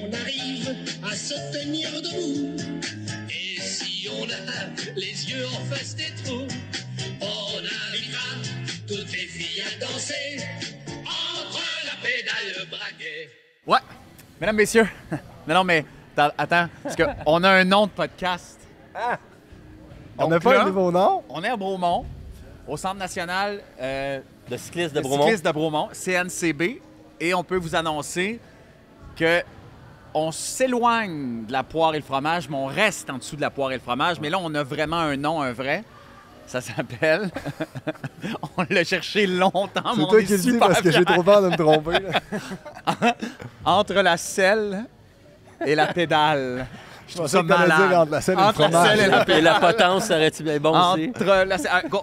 on arrive à se tenir debout. Et si on a les yeux en face des trous, on invitera toutes les filles à danser entre la pédale et le braquet. Ouais, mesdames, messieurs. Non, mais attends, parce qu'on a un nom de podcast. Ah! On Donc n'a pas là, un nouveau nom? On est à Bromont, au Centre national Le cycliste de de Bromont. cyclistes de Bromont, CNCB, et on peut vous annoncer que on s'éloigne de la poire et le fromage, mais on reste en dessous de la poire et le fromage. Mais là, on a vraiment un nom, un vrai. Ça s'appelle... on l'a cherché longtemps, mais C'est on toi est qui le dis super parce que j'ai fiers. trop peur de me tromper. Là. Entre la selle et la pédale. Je trouve ça pensais que t'allais malade. dire entre la selle et le Entre la fromage. selle et la Et la potence, ça aurait-tu bien bon aussi?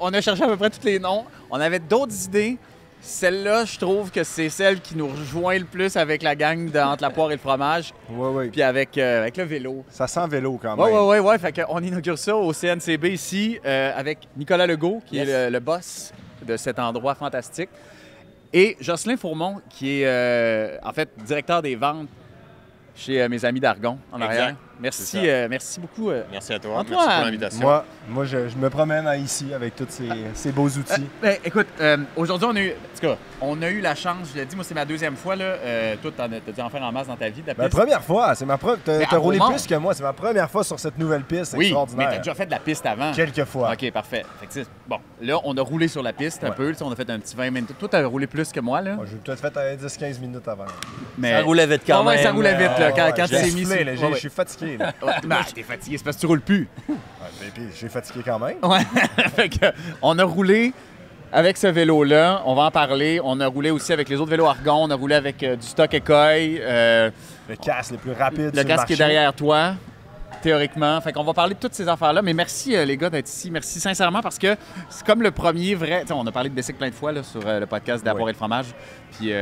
On a cherché à peu près tous les noms. On avait d'autres idées. Celle-là, je trouve que c'est celle qui nous rejoint le plus avec la gang entre la poire et le fromage, Oui. puis avec le vélo. Ça sent vélo quand même. Ouais. Fait qu'on inaugure ça au CNCB ici avec Nicolas Legault, qui est le boss de cet endroit fantastique, et Jocelyn Fourmont, qui est en fait directeur des ventes chez mes amis d'Argon en Exact. arrière. Merci, merci beaucoup. Merci à toi. Antoine. Merci pour l'invitation. Moi je me promène ici avec tous ces beaux outils. Écoute, aujourd'hui, on a eu la chance, je l'ai dit, moi, c'est ma deuxième fois. Là, toi, t'as dû en faire en masse dans ta vie, de la Ma piste. première fois, c'est ma première. Mais T'as à roulé Bromont. plus que moi, c'est ma première fois sur cette nouvelle piste. C'est Oui, mais extraordinaire. t'as déjà fait de la piste avant. Quelques fois. OK, parfait. Fait que, tu sais, bon, là, on a roulé sur la piste un Ouais. peu. Tu sais, on a fait un petit 20 minutes. Toi, t'as roulé plus que moi, là. Moi, j'ai peut-être fait 10-15 minutes avant. Mais... Ça roulait vite quand Ouais, même. ça roulait vite, là, quand tu j'ai t'es mis soufflé, sur- là, Ouais, je suis fatigué. Là. Ouais, ben, t'es fatigué, c'est parce que tu roules plus. Ouais, puis j'ai fatigué quand même. Ouais. Fait que, on a roulé avec ce vélo-là. On va en parler. On a roulé aussi avec les autres vélos Argon. On a roulé avec du stock Ecoy. Le casque le plus rapide Le sur casque qui est marché. derrière toi, théoriquement. Fait qu'on va parler de toutes ces affaires-là. Mais merci, les gars, d'être ici. Merci sincèrement parce que c'est comme le premier vrai... Tu sais, on a parlé de bicycle plein de fois là, sur le podcast de la Oui. poire et le fromage. Puis,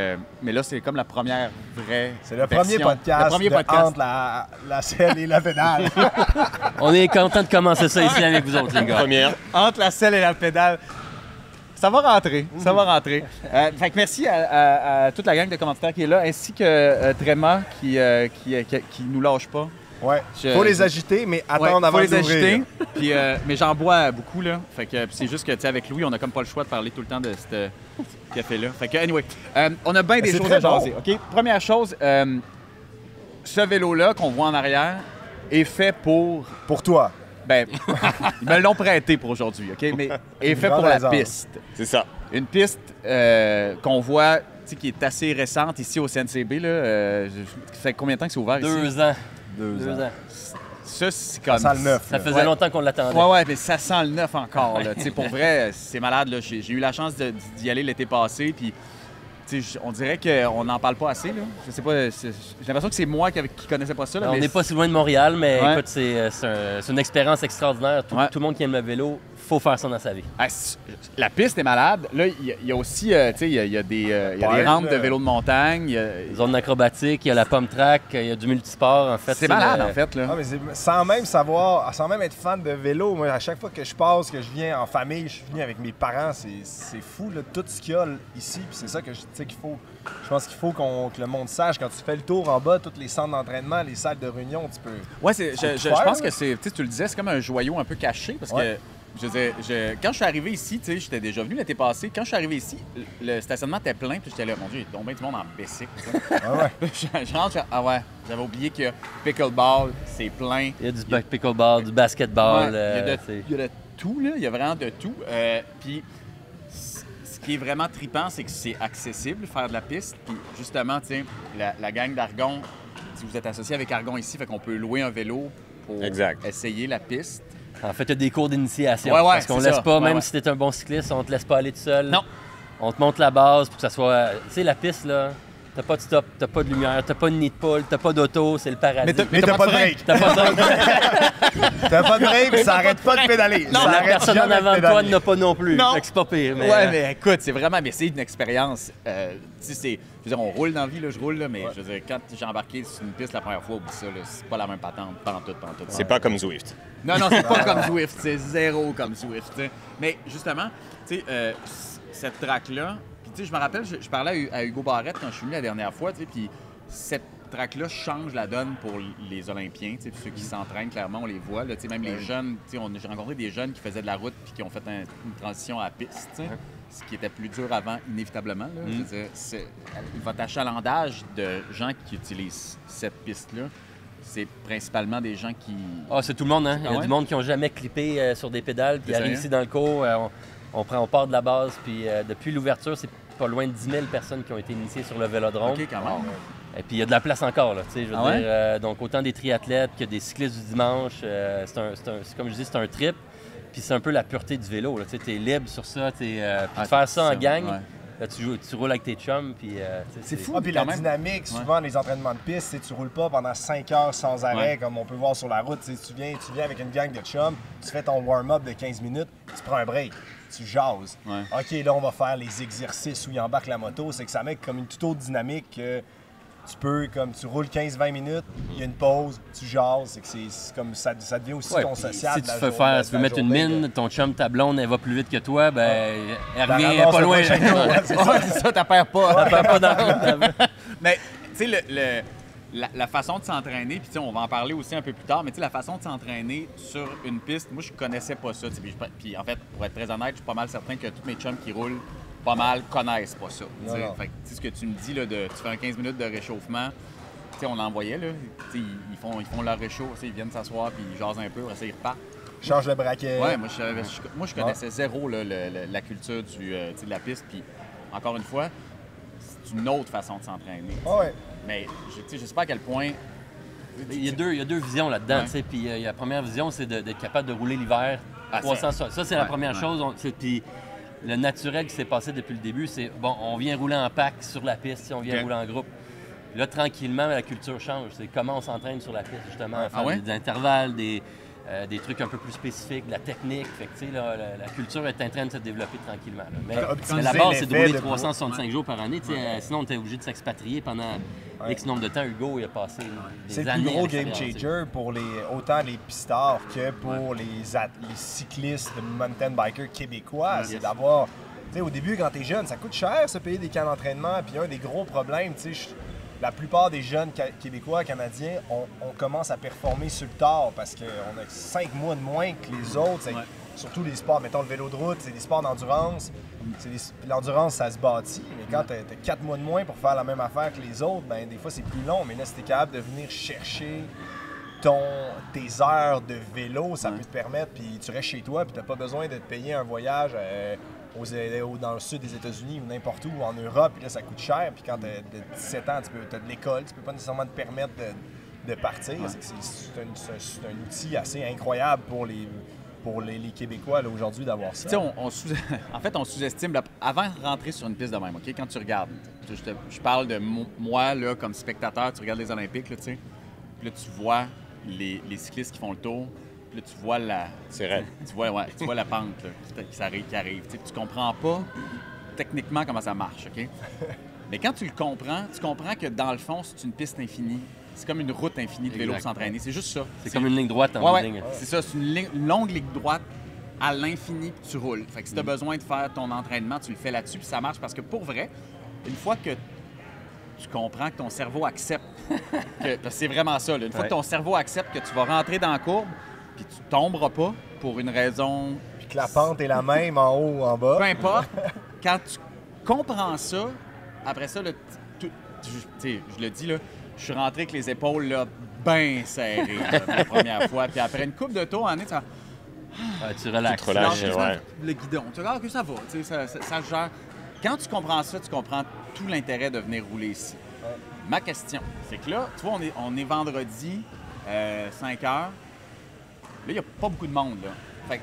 mais là, c'est comme la première vraie C'est le version. premier podcast, Le premier de podcast. entre la selle et la pédale. On est content de commencer ça ici avec vous autres, les gars. Première. Entre la selle et la pédale. Ça va rentrer, ça va rentrer. Fait que merci à toute la gang de commentateurs qui est là, ainsi que Tréma qui nous lâche pas. Ouais. Je- Faut les agiter, mais attendre Ouais, avant faut les d'ouvrir. agiter. Puis, mais j'en bois beaucoup, là. Fait que puis c'est juste que, tu sais, avec Louis, on a comme pas le choix de parler tout le temps de ce café-là. Fait que, anyway, on a bien des c'est choses très à jaser, bon. OK? Première chose, ce vélo-là qu'on voit en arrière est fait pour... Pour toi. Ben, ils me l'ont prêté pour aujourd'hui, OK? Mais est fait grande pour la hasard. piste. C'est ça. Une piste qu'on voit, tu sais, qui est assez récente ici au CNCB, là. Ça fait combien de temps que c'est ouvert ici? 2 ans. 2 ans. Ça, c'est comme... Ça sent le neuf. Ça là. faisait Ouais. longtemps qu'on l'attendait. Ouais, mais ça sent le neuf encore, là. Tu sais, pour vrai, c'est malade, là. J'ai eu la chance d'y aller l'été passé, puis... tu sais, on dirait qu'on n'en parle pas assez, là. Je sais pas, j'ai l'impression que c'est moi qui connaissais pas ça, là. On mais n'est pas si loin de Montréal, mais Ouais. écoute, c'est une expérience extraordinaire. Tout, Ouais. tout le monde qui aime le vélo, faut faire ça dans sa vie. Ah, la piste est malade. Là, il y a aussi, tu sais, il y a des Ouais, rampes de là. vélo de montagne. Zone acrobatique, il y a la pomme track, il y a du multisport. En fait, C'est malade, le- en fait, là. Ah, mais sans même savoir, sans même être fan de vélo, moi, à chaque fois que je passe, que je viens en famille, je suis venu avec mes parents, c'est fou, là, tout ce qu'il y a ici. Puis c'est ça que je sais qu'il faut. Je pense qu'il faut que le monde sache, quand tu fais le tour en bas, tous les centres d'entraînement, les salles de réunion, tu peux. Ouais, je faire, pense là. que c'est, tu sais, tu le disais, c'est comme un joyau un peu caché parce Ouais. que, je veux dire, quand je suis arrivé ici, tu sais, j'étais déjà venu l'été passé. Quand je suis arrivé ici, le stationnement était plein, puis j'étais là, mon Dieu, il y a donc bien du monde en bicycle. Ah ouais. je rentre, ah ouais, j'avais oublié que pickleball, c'est plein. Il y a du pickleball, du basketball. Ouais, c'est- il y a de tout, là. Il y a vraiment de tout. Puis, ce qui est vraiment trippant, c'est que c'est accessible, faire de la piste. Puis, justement, tiens, la gang d'Argon, si vous êtes associé avec Argon ici, fait qu'on peut louer un vélo pour Exact. essayer la piste. En fait, il y a des cours d'initiation. Ouais, ouais, parce qu'on c'est laisse ça. pas, Ouais, même ouais. si t'es un bon cycliste, on te laisse pas aller tout seul. Non. On te montre la base pour que ça soit. Tu sais, la piste, là, t'as pas de stop, t'as pas de lumière, t'as pas de nid de poule, t'as pas d'auto, c'est le paradis. Mais t'as pas de frein. break. T'as pas de T'as pas de break, ça arrête pas de pédaler. Non, Ça la arrête personne en jamais avant de toi pédaler. n'a pas non plus. Non. Fait que c'est pas pire. Mais, Ouais, mais écoute, c'est vraiment, mais c'est une expérience. Tu sais, je veux dire, on roule dans la vie, là, je roule, là, mais je veux dire, quand j'ai embarqué sur une piste la première fois, oublie ça, là, c'est pas la même patente, pantoute. C'est pas comme Zwift. Non, c'est pas comme Zwift, c'est zéro comme Zwift, tu sais. Mais justement, tu sais, cette track-là, puis tu sais, je me rappelle, je parlais à Hugo Barrette quand je suis venu la dernière fois, tu sais, puis track-là change la donne pour les Olympiens. Tu sais, ceux qui s'entraînent, clairement, on les voit. Là, tu sais, même les jeunes, tu sais, j'ai rencontré des jeunes qui faisaient de la route puis qui ont fait une transition à la piste. Tu sais, ce qui était plus dur avant, inévitablement. Là. Je veux dire, votre achalandage de gens qui utilisent cette piste-là, c'est principalement des gens qui... Ah, c'est tout le monde, hein? Il y a ouais? du monde qui n'ont jamais clippé sur des pédales, puis C'est arrive sérieux? ici dans le cours, on part de la base, puis depuis l'ouverture, c'est pas loin de 10 000 personnes qui ont été initiées sur le vélodrome. OK, quand même. Et puis il y a de la place encore, là, tu sais, je veux Ah ouais? dire. Donc autant des triathlètes que des cyclistes du dimanche, c'est comme je dis, c'est un trip. Puis c'est un peu la pureté du vélo, là, tu sais, t'es libre sur ça, puis de faire ça en gang. ouais. Là, tu roules avec tes chums, puis... C'est fou. Ah, puis quand la même. dynamique, souvent, les entraînements de piste, c'est tu roules pas pendant 5 heures sans arrêt, Ouais. comme on peut voir sur la route. Tu viens avec une gang de chums, tu fais ton warm-up de 15 minutes, tu prends un break, tu jases. Ouais. OK, là, on va faire les exercices où il embarque la moto. C'est que ça met comme une toute autre dynamique que tu peux, comme tu roules 15-20 minutes, il y a une pause, tu jases. C'est que c'est comme ça devient aussi Ouais, ton puis social. si de tu la veux journée- tu de veux la mettre une journée, mine, ton chum, ta blonde, elle va plus vite que toi, ben elle la revient ramasse pas le loin. prochain tour, ouais, c'est ça. Ouais, c'est ça, t'as perds pas. Elle perd pas dans Mais, tu sais, la façon de s'entraîner, puis tu sais, on va en parler aussi un peu plus tard, mais tu sais, la façon de s'entraîner sur une piste, moi, je connaissais pas ça. Tu sais, puis en fait, pour être très honnête, je suis pas mal certain que tous mes chums qui roulent pas mal connaissent pas ça. Tu sais. Non. Fait que, tu sais, ce que tu me dis, là, tu fais un 15 minutes de réchauffement, tu sais, on en voyait, là. Tu sais, ils font leur réchaud, tu sais, ils viennent s'asseoir, puis ils jasent un peu, après ça, ils repartent. Change le braquet. Ouais, moi, je connaissais zéro là, la culture tu sais, de la piste, puis encore une fois, c'est une autre façon de s'entraîner. Ah ouais. Mais je sais pas à quel point. Il y a deux visions là-dedans, Ouais. tu sais. Puis la première vision, c'est d'être capable de rouler l'hiver Ah, 300 Ça, c'est la ouais, première ouais. chose. Puis le naturel qui s'est passé depuis le début, c'est bon, on vient rouler en pack sur la piste, tu sais, on vient Ok. rouler en groupe. Là, tranquillement, la culture change. C'est comment on s'entraîne sur la piste, justement, à faire Ah ouais? des intervalles, des trucs un peu plus spécifiques, de la technique. Fait que, tu sais, là, la culture est en train de se développer tranquillement. Là. Mais Optimiser la base, c'est de l'effet rouler de 365 jours par année. Tu sais, sinon, on était obligé de s'expatrier pendant X nombre de temps. Hugo, il a passé des C'est le années plus à gros game l'extérieur, tu sais. changer pour autant les pistards que pour les cyclistes, les mountain bikers québécois. C'est d'avoir. Tu sais, au début, quand t'es jeune, ça coûte cher se payer des camps d'entraînement. Puis un des gros problèmes, tu sais, la plupart des jeunes Québécois, Canadiens, on commence à performer sur le tard parce qu'on a 5 mois de moins que les autres. Ouais. Surtout les sports, mettons le vélo de route, c'est des sports d'endurance. L'endurance, ça se bâtit. Mais quand tu as 4 mois de moins pour faire la même affaire que les autres, ben des fois, c'est plus long. Mais là, si tu es capable de venir chercher tes heures de vélo, ça peut te permettre, puis tu restes chez toi, puis tu n'as pas besoin de te payer un voyage dans le sud des États-Unis ou n'importe où, en Europe, puis là, ça coûte cher. Puis quand tu as 17 ans, tu as de l'école, tu peux pas nécessairement te permettre de partir. C'est un outil assez incroyable pour les Québécois là, aujourd'hui d'avoir ça. Tu sais, en fait, on sous-estime, avant de rentrer sur une piste de même, OK? Quand tu regardes, je parle de moi, là, comme spectateur, tu regardes les Olympiques, là, tu sais, puis là, tu vois les cyclistes qui font le tour, puis là, tu vois C'est raide. tu vois la pente là, qui arrive. Tu sais, tu comprends pas techniquement comment ça marche, OK? Mais quand tu comprends que dans le fond, c'est une piste infinie. C'est comme une route infinie de vélo Exact. s'entraîner. C'est juste ça. C'est comme une ligne droite en Ouais, ouais. ligne. C'est ça, c'est une longue ligne droite à l'infini, puis tu roules. Fait que si tu as besoin de faire ton entraînement, tu le fais là-dessus, puis ça marche parce que pour vrai, une fois que tu comprends que ton cerveau accepte, parce que c'est vraiment ça, là, une fois Ouais. que ton cerveau accepte que tu vas rentrer dans la courbe, puis tu tomberas pas pour une raison, Puis que la pente est la même en haut ou en bas. peu importe, quand tu comprends ça, après ça, là, tu sais, je le dis, là, je suis rentré avec les épaules là, bien serrées là, pour la première fois, puis après une coupe de tour, en est, ça Ouais, tu relaxes. Tu te relâches. lâches ouais. le guidon. Tu regardes que ça va, tu sais, ça se gère. Quand tu comprends ça, tu comprends tout l'intérêt de venir rouler ici. Ma question, c'est que là, tu vois, on est vendredi, 5 heures. Là, il n'y a pas beaucoup de monde, là. Fait que,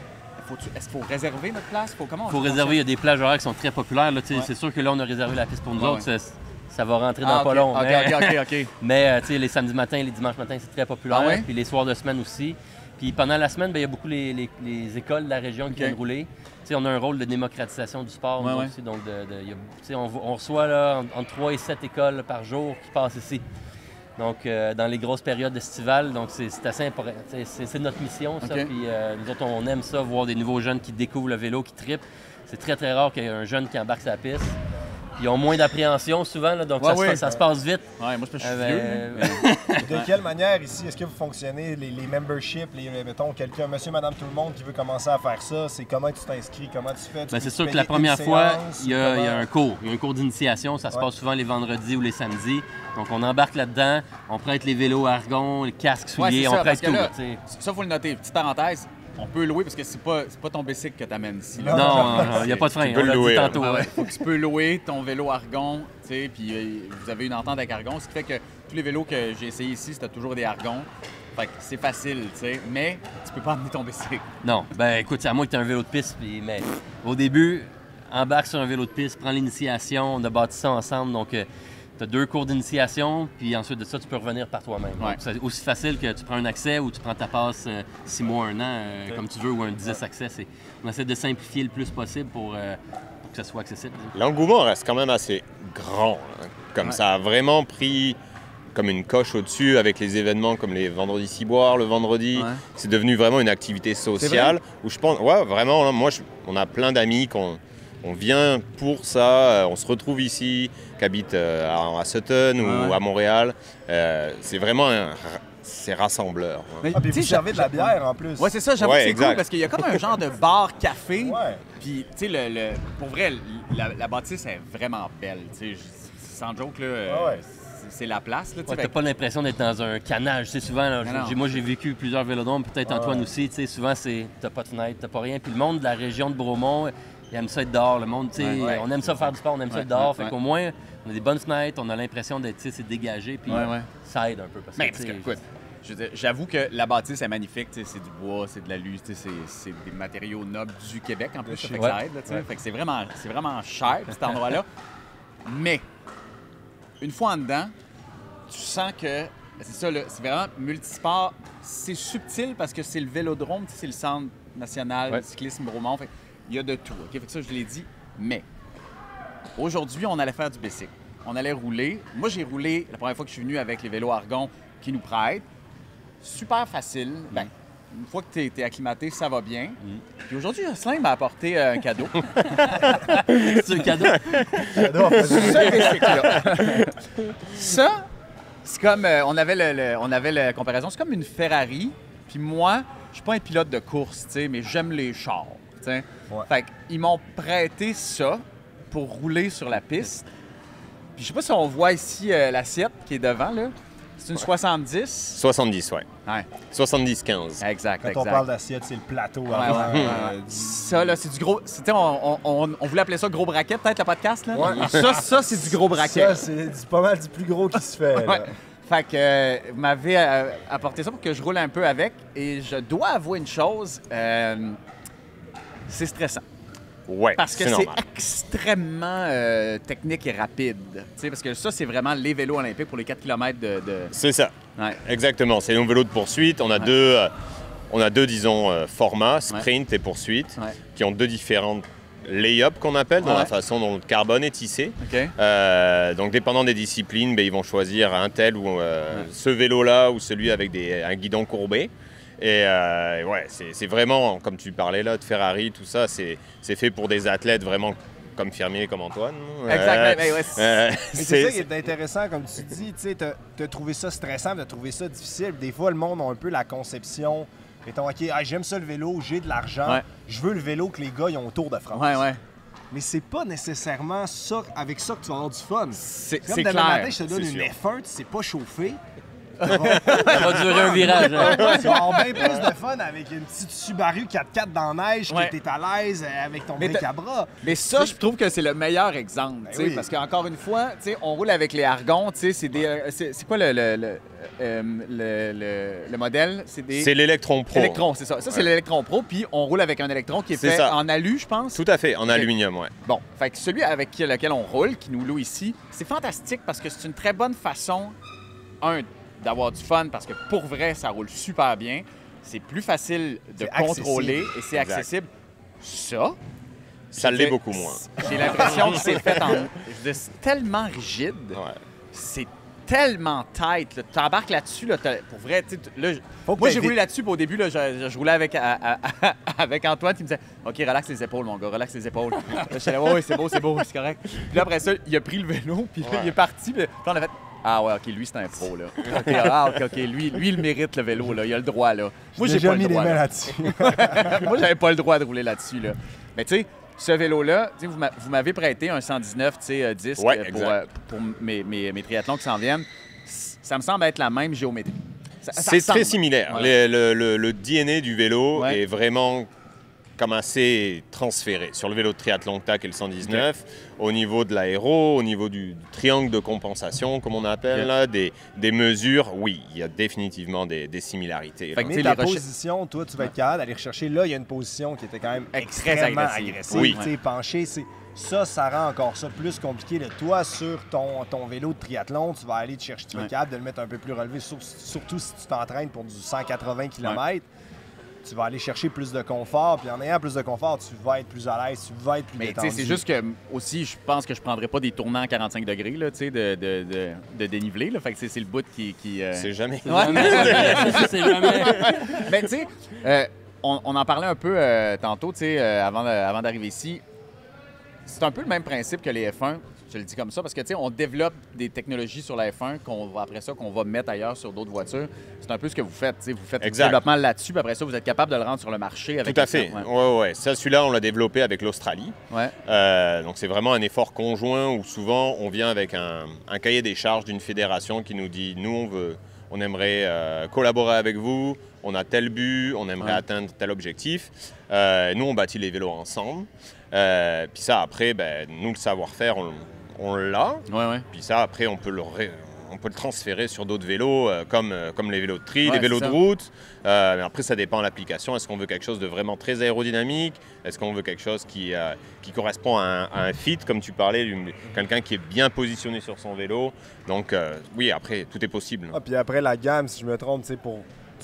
est-ce qu'il faut réserver notre place? Comment Il faut réserver, il y a des plages horaires qui sont très populaires. Là, tu sais, Ouais. C'est sûr que là, on a réservé la piste pour nous Ouais, autres. ouais. Ça va rentrer dans pas long. OK, mais OK. mais, tu sais, les samedis matins, les dimanches matins, c'est très populaire. Ah ouais? Puis les soirs de semaine aussi. Puis pendant la semaine, ben, il y a beaucoup les écoles de la région qui OK. viennent rouler. Tu sais, on a un rôle de démocratisation du sport Ouais, nous ouais. aussi. Donc, tu sais, on reçoit là, entre 3 et 7 écoles là, par jour qui passent ici. Donc, dans les grosses périodes estivales, donc c'est assez important. C'est notre mission, ça. OK. Puis nous autres, on aime ça, voir des nouveaux jeunes qui découvrent le vélo, qui trippent. C'est très, très rare qu'il y ait un jeune qui embarque sa piste Ils ont moins d'appréhension souvent, là, donc ça se passe vite. Ouais, moi, je suis vieux. De quelle manière ici, est-ce que vous fonctionnez, les memberships, mettons, quelqu'un, monsieur, madame, tout le monde qui veut commencer à faire ça, c'est comment tu t'inscris, comment tu fais? C'est sûr que la première fois, il y a un cours. Il y a un cours d'initiation, ça se passe souvent les vendredis ou les samedis. Donc on embarque là-dedans, on prête les vélos Argon, les casques souliers, on prête tout. Là, ça, il faut le noter. Petite parenthèse. On peut louer parce que c'est pas ton bicycle que tu amènes ici. Là. Non, il n'y a pas de frein. Tu peux le louer. Tantôt, Faut que tu peux louer ton vélo Argon, puis vous avez une entente avec Argon, ce qui fait que tous les vélos que j'ai essayés ici, c'était toujours des Argon. Fait que c'est facile, mais tu peux pas emmener ton bicycle. Non, écoute, c'est à moi que tu as un vélo de piste, mais au début, embarque sur un vélo de piste, prends l'initiation, on a bâti ça ensemble, donc tu as 2 cours d'initiation, puis ensuite de ça, tu peux revenir par toi-même. Ouais. C'est aussi facile que tu prends un accès ou tu prends ta passe 6 mois, 1 an, comme tu veux, ou un 10 accès. On essaie de simplifier le plus possible pour que ça soit accessible. L'engouement reste quand même assez grand. Hein. Comme ça a vraiment pris comme une coche au-dessus avec les événements comme les vendredis ciboires, le vendredi. Ouais. C'est devenu vraiment une activité sociale où je pense, vraiment, on a plein d'amis on vient pour ça, on se retrouve ici, qui habitent à Sutton ou à Montréal. C'est vraiment c'est rassembleur. Mais, puis vous servez de la bière en plus. Ouais, c'est ça, j'avoue que c'est cool parce qu'il y a comme un genre de bar-café. Ouais. Puis, tu sais, pour vrai, la bâtisse est vraiment belle. Tu sais, sans joke, là, c'est la place. Là, t'as pas l'impression d'être dans un canage. Tu sais, souvent, là, moi, j'ai vécu plusieurs vélodromes, peut-être Antoine aussi. Tu sais, souvent, t'as pas de fenêtre, t'as pas rien. Puis le monde de la région de Bromont, il aime ça être dehors. Le monde, tu sais, on aime ça faire du sport, on aime ça être dehors. Fait qu'au moins, on a des bonnes fenêtres, on a l'impression d'être, c'est dégagé, puis ça aide un peu. Parce que, écoute, j'avoue que la bâtisse est magnifique. C'est du bois, c'est de l'alu, c'est des matériaux nobles du Québec en plus. Ça fait que ça aide. Là, fait que c'est vraiment cher, cet endroit-là. Mais, une fois en dedans, tu sens que c'est ça, c'est vraiment multisport. C'est subtil parce que c'est le vélodrome, c'est le centre national de cyclisme Bromont. Fait il y a de tout. Fait que ça, je l'ai dit. Mais aujourd'hui, on allait faire du bicycle. On allait rouler. Moi, j'ai roulé la première fois que je suis venu avec les vélos Argon qui nous prêtent. Super facile. Une fois que tu es acclimaté, ça va bien. Puis aujourd'hui, Jocelyn m'a apporté un cadeau. C'est un cadeau? Ce bicycle-là. Ça, c'est comme... on avait la comparaison. C'est comme une Ferrari. Puis moi, je suis pas un pilote de course, mais j'aime les chars. Fait qu'ils m'ont prêté ça pour rouler sur la piste. Puis je sais pas si on voit ici l'assiette qui est devant, là. C'est une 70? 70, ouais. 70-15. Exact. Quand on parle d'assiette, c'est le plateau. Ça, là, c'est du gros... On voulait appeler ça gros braquet, peut-être, le podcast, là? Ouais. Ça, c'est du gros braquet. Ça, c'est pas mal du plus gros qui se fait. Là. Fait que vous m'avez apporté ça pour que je roule un peu avec. Et je dois avouer une chose, c'est stressant. Ouais, parce que c'est normal. extrêmement technique et rapide. T'sais, parce que ça, c'est vraiment les vélos olympiques pour les 4 km de... C'est ça. Ouais. Exactement. C'est nos vélos de poursuite. On a deux, disons, formats, sprint et poursuite, qui ont 2 différentes lay-up qu'on appelle, dans la façon dont le carbone est tissé. Okay. Donc, dépendant des disciplines, ils vont choisir un tel ou ce vélo-là ou celui avec un guidon courbé. Et c'est vraiment, comme tu parlais là, de Ferrari, tout ça, c'est fait pour des athlètes vraiment comme Fermier, comme Antoine. Exactement. C'est ça qui est intéressant, comme tu dis, tu as trouvé ça stressant, tu as trouvé ça difficile. Des fois, le monde a un peu la conception, étant OK, j'aime ça le vélo, j'ai de l'argent, je veux le vélo que les gars ils ont au Tour de France. Mais c'est pas nécessairement ça, avec ça que tu vas avoir du fun. C'est comme clair. demain matin, je te donne une F1, tu sais pas chauffer. Ça va durer un virage. Hein? Tu vas avoir bien plus de fun avec une petite Subaru 4x4 dans la neige que t'es à l'aise avec ton bric à bras. Mais ça, je trouve que c'est le meilleur exemple. Parce qu'encore une fois, on roule avec les Argon. C'est quoi le modèle? C'est l'Electron Pro. Electron, c'est ça. Ça, c'est l'Electron Pro. Puis on roule avec un électron qui est fait en alu, je pense. Tout à fait, en aluminium, ouais. Bon, fait que celui avec lequel on roule, qui nous loue ici, c'est fantastique parce que c'est une très bonne façon, d'avoir du fun parce que pour vrai, ça roule super bien. C'est plus facile de contrôler et c'est accessible. Ça l'est beaucoup moins. J'ai l'impression que c'est fait c'est tellement rigide. Ouais. C'est tellement tight. Tu embarques là-dessus, là, pour vrai. Là, moi, j'ai roulé là-dessus, puis au début, là, je roulais avec, avec Antoine, qui me disait « OK, relaxe les épaules, mon gars, relaxe les épaules. » Je suis là, oui, c'est beau, c'est correct. Puis là, après ça, il a pris le vélo, puis là, il est parti, puis on a fait « Ah ouais, OK, lui, c'est un pro, là. OK, lui, il mérite le vélo, là. Il a le droit, là. Moi, j'ai pas le droit. là-dessus. Moi, j'avais pas le droit de rouler là-dessus, là. Mais tu sais, ce vélo-là, vous m'avez prêté un 119 disque pour mes triathlons qui s'en viennent. Ça me semble être la même géométrie. C'est très similaire. Voilà. Le DNA du vélo est vraiment comme assez transféré sur le vélo de triathlon que tu as, qui est le 119, au niveau de l'aéro, au niveau du triangle de compensation, comme on appelle, là, des mesures, oui, il y a définitivement des similarités. Mais ta position, toi, tu vas être capable d'aller rechercher. Là, il y a une position qui était quand même extrêmement agressive. Oui. Penché, ça rend encore ça plus compliqué. Toi, sur ton vélo de triathlon, tu vas aller te chercher, tu vas être capable de le mettre un peu plus relevé, surtout si tu t'entraînes pour du 180 km. Tu vas aller chercher plus de confort, puis en ayant plus de confort, tu vas être plus à l'aise, tu vas être plus détendu. Mais c'est juste que, aussi, je pense que je prendrais pas des tournants à 45 degrés, là, de dénivelé, là. Fait que c'est le bout qui... C'est jamais. C'est jamais. Ben, tu sais, on en parlait un peu tantôt, tu sais, avant d'arriver ici. C'est un peu le même principe que les F1. Je le dis comme ça parce que, tu sais, on développe des technologies sur la F1 après ça, qu'on va mettre ailleurs sur d'autres voitures. C'est un peu ce que vous faites. Vous faites du développement là-dessus, puis après ça, vous êtes capable de le rendre sur le marché avec. Tout à fait. Ouais. Ça, celui-là, on l'a développé avec l'Australie. Ouais. Donc, c'est vraiment un effort conjoint où souvent, on vient avec un cahier des charges d'une fédération qui nous dit, nous, on aimerait collaborer avec vous, on a tel but, on aimerait atteindre tel objectif. Nous, on bâtit les vélos ensemble. Puis ça, après, nous, le savoir-faire, on l'a. Puis ça, après, on peut le transférer sur d'autres vélos, comme les vélos de tri, les vélos de route. Mais après, ça dépend de l'application. Est-ce qu'on veut quelque chose de vraiment très aérodynamique? Est-ce qu'on veut quelque chose qui correspond à un fit, comme tu parlais, quelqu'un qui est bien positionné sur son vélo? Donc, oui, après, tout est possible. Puis après, la gamme, si je me trompe, tu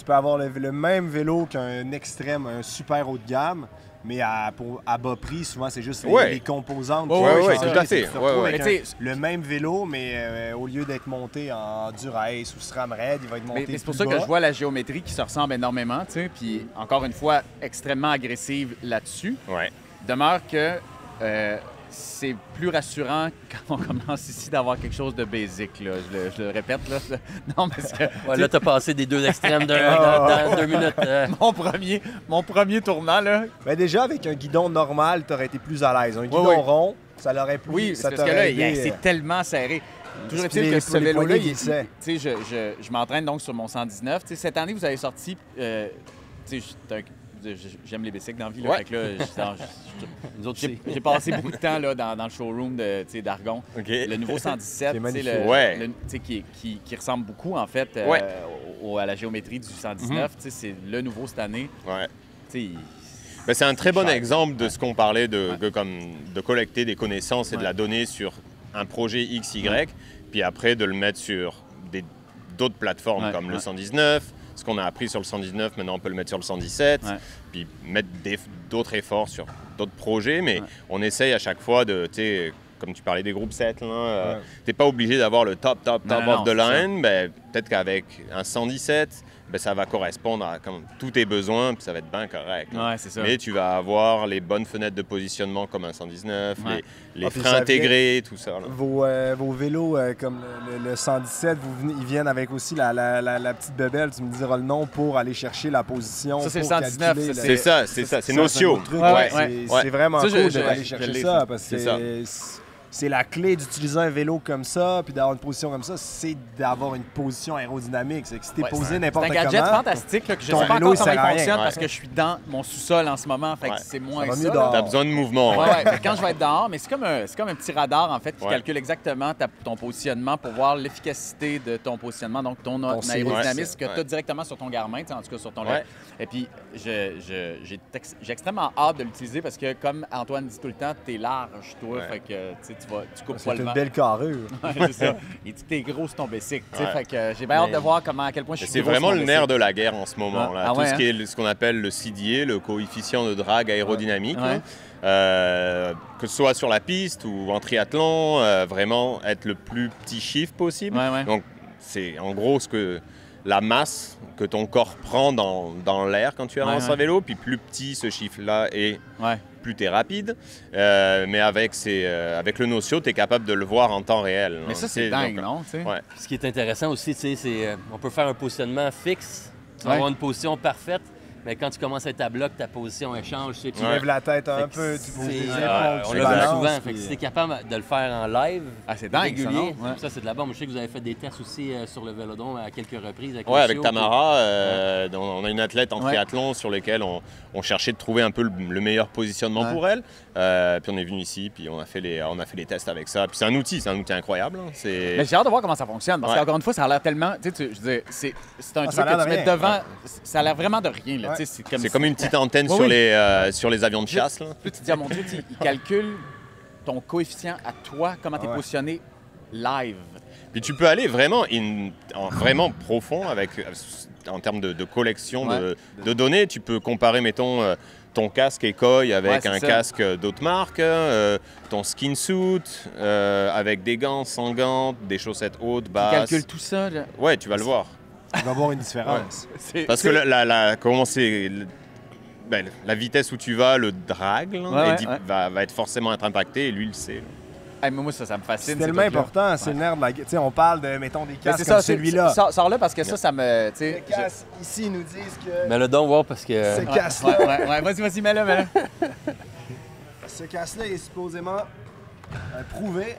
peux avoir le même vélo qu'un extrême, un super haut de gamme, mais à bas prix, souvent, c'est juste les composantes. Oui, tout à fait. Le même vélo, mais au lieu d'être monté en Dura-Ace ou SRAM Red, il va être monté plus bas. C'est pour ça que je vois la géométrie qui se ressemble énormément, tu sais, puis encore une fois, extrêmement agressive là-dessus. Ouais. Demeure que c'est plus rassurant quand on commence ici d'avoir quelque chose de basic, là. Je le répète, là. Non, parce que... là, t'as passé des deux extrêmes dans 2 minutes. Mon premier tournant, là... Ben déjà, avec un guidon normal, t'aurais été plus à l'aise. Un guidon rond, ça l'aurait plus... Oui, parce que là, c'est tellement serré. Toujours est-il que ce vélo-là, je m'entraîne donc sur mon 119. T'sais, cette année, vous avez sorti... j'aime les bicycles dans la vie. Là, fait que là, j'ai passé beaucoup de temps là, dans le showroom d'Argon. Le nouveau 117, qui ressemble beaucoup en fait à la géométrie du 119. C'est le nouveau cette année. C'est un très bon exemple de ce qu'on parlait de collecter des connaissances et de la donner sur un projet XY, puis après de le mettre sur d'autres plateformes comme le 119. Ce qu'on a appris sur le 119, maintenant on peut le mettre sur le 117, puis mettre d'autres efforts sur d'autres projets, mais on essaye à chaque fois de, comme tu parlais des groupes 7, t'es pas obligé d'avoir le top of the line, peut-être qu'avec un 117, ça va correspondre à tous tes besoins, puis ça va être bien correct. C'est ça. Mais tu vas avoir les bonnes fenêtres de positionnement comme un 119, les freins intégrés, tout ça. Là. Vos vélos comme le 117, ils viennent avec aussi la petite bébelle, tu me diras le nom, pour aller chercher la position. Ça, c'est le 119. C'est ça, c'est Nocio. C'est vraiment cool d'aller chercher ça, parce que c'est la clé d'utiliser un vélo comme ça, puis d'avoir une position comme ça, c'est d'avoir une position aérodynamique. C'est que si t'es posé n'importe comment... C'est un gadget fantastique là, que je sais pas encore comment il fonctionne parce que je suis dans mon sous-sol en ce moment, fait que c'est moins ça. T'as besoin de mouvement. Quand je vais être dehors, mais c'est comme un petit radar en fait qui calcule exactement ton positionnement pour voir l'efficacité de ton positionnement, donc ton aérodynamisme que tu as directement sur ton Garmin, en tout cas sur ton Et puis j'ai extrêmement hâte de l'utiliser parce que comme Antoine dit tout le temps, t'es large, toi, fait que tu coupes pas le vent. C'est une belle carrure. C'est ça. Il dit que t'es gros sur ton bicycle. Fait que j'ai bien hâte de voir à quel point je suis C'est vraiment le nerf de la guerre en ce moment. Là. Tout ce qui est ce qu'on appelle le CDA, le coefficient de drague aérodynamique. Que ce soit sur la piste ou en triathlon, vraiment être le plus petit chiffre possible. Donc, c'est en gros la masse que ton corps prend dans l'air quand tu avances à vélo, puis plus petit ce chiffre-là est, plus tu es rapide. Mais avec le Nocio, tu es capable de le voir en temps réel. Mais ça, c'est dingue, non? Ce qui est intéressant aussi, c'est on peut faire un positionnement fixe, tu vas avoir une position parfaite. Mais quand tu commences à être à bloc, ta position elle change. Tu lèves la tête un peu, tu bouges les épaules. On le voit souvent. Fait que si tu es capable de le faire en live, c'est dingue, régulier, ça c'est de la bombe. Je sais que vous avez fait des tests aussi sur le Vélodrome à quelques reprises. Avec Tamara, on a une athlète en triathlon sur laquelle on cherchait de trouver un peu le meilleur positionnement pour elle. Puis on est venu ici, puis on a fait les tests avec ça. Puis c'est un outil incroyable. Hein. Mais j'ai hâte de voir comment ça fonctionne. Parce qu'encore une fois, ça a l'air tellement. Je veux dire, c'est un truc que tu mets devant. Ça a l'air vraiment de rien. Là. C'est comme une petite antenne sur les avions de chasse. Là. Tu te dis, mon Dieu, il calcule ton coefficient à toi, comment tu es positionné live. Puis tu peux aller vraiment profond en termes de collection de données. Tu peux comparer, mettons, ton casque Ekoi avec un casque d'autres marques, ton skin suit avec des gants, sans gants, des chaussettes hautes, basses. Tu calcules tout ça. Là. Ouais, tu vas le voir. Il va y avoir une différence. Parce que la vitesse où tu vas, le drag, va être forcément impacté et lui, il le sait. Hey, mais moi, ça me fascine. C'est tellement important, c'est le nerf de la... Tu sais, on parle de, mettons, des casques comme celui-là. Sors là parce que ça me... Les casques, ici, ils nous disent que... Mais le don, voir parce que... Ce casque-là... Vas-y, mets-le. Ce casque-là est supposément prouvé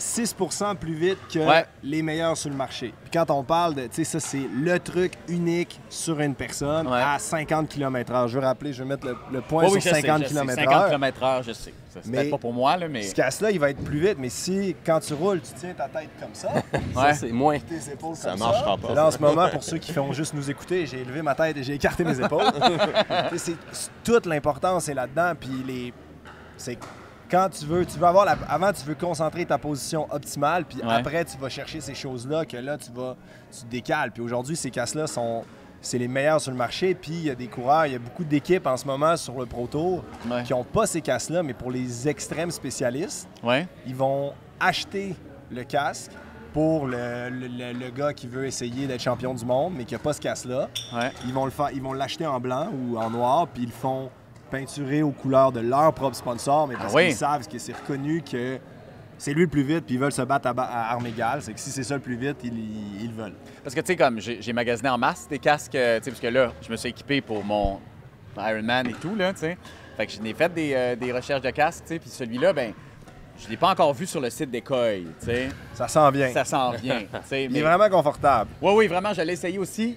6% plus vite que les meilleurs sur le marché. Puis quand on parle de, tu sais, ça c'est le truc unique sur une personne à 50 km/h. Je vais mettre le point sur 50 km/h. 50 km/h, je sais. Ça, c'est peut-être pas pour moi, là, mais... Ce casque-là, il va être plus vite, mais si, quand tu roules, tu tiens ta tête comme ça, ça c'est moins. Tes épaules ça comme marchera pas. Là, en ce moment, pour ceux qui font juste nous écouter, j'ai élevé ma tête et j'ai écarté mes épaules. Toute l'importance est là-dedans, puis c'est... Quand tu veux avoir avant, tu veux concentrer ta position optimale, puis après, tu vas chercher ces choses-là que là, tu décales. Puis aujourd'hui, ces casques-là c'est les meilleurs sur le marché. Puis il y a des coureurs, il y a beaucoup d'équipes en ce moment sur le Pro Tour qui n'ont pas ces casques-là, mais pour les extrêmes spécialistes, ils vont acheter le casque pour le gars qui veut essayer d'être champion du monde, mais qui n'a pas ce casque-là. Ils vont l'acheter en blanc ou en noir, puis ils le font peinturé aux couleurs de leur propre sponsor, mais parce qu'ils savent que c'est reconnu que c'est lui le plus vite, puis ils veulent se battre à armes égales. C'est que si c'est ça le plus vite, ils veulent. Parce que, tu sais, comme j'ai magasiné en masse des casques, tu sais, parce que là, je me suis équipé pour mon Ironman et tout, là, tu sais. Fait que je n'ai fait des recherches de casques, tu sais, puis celui-là, ben je l'ai pas encore vu sur le site d'Ekoi, tu sais. Ça sent bien. Ça sent bien, tu sais. Il est vraiment confortable. Oui, vraiment, je l'ai essayé aussi.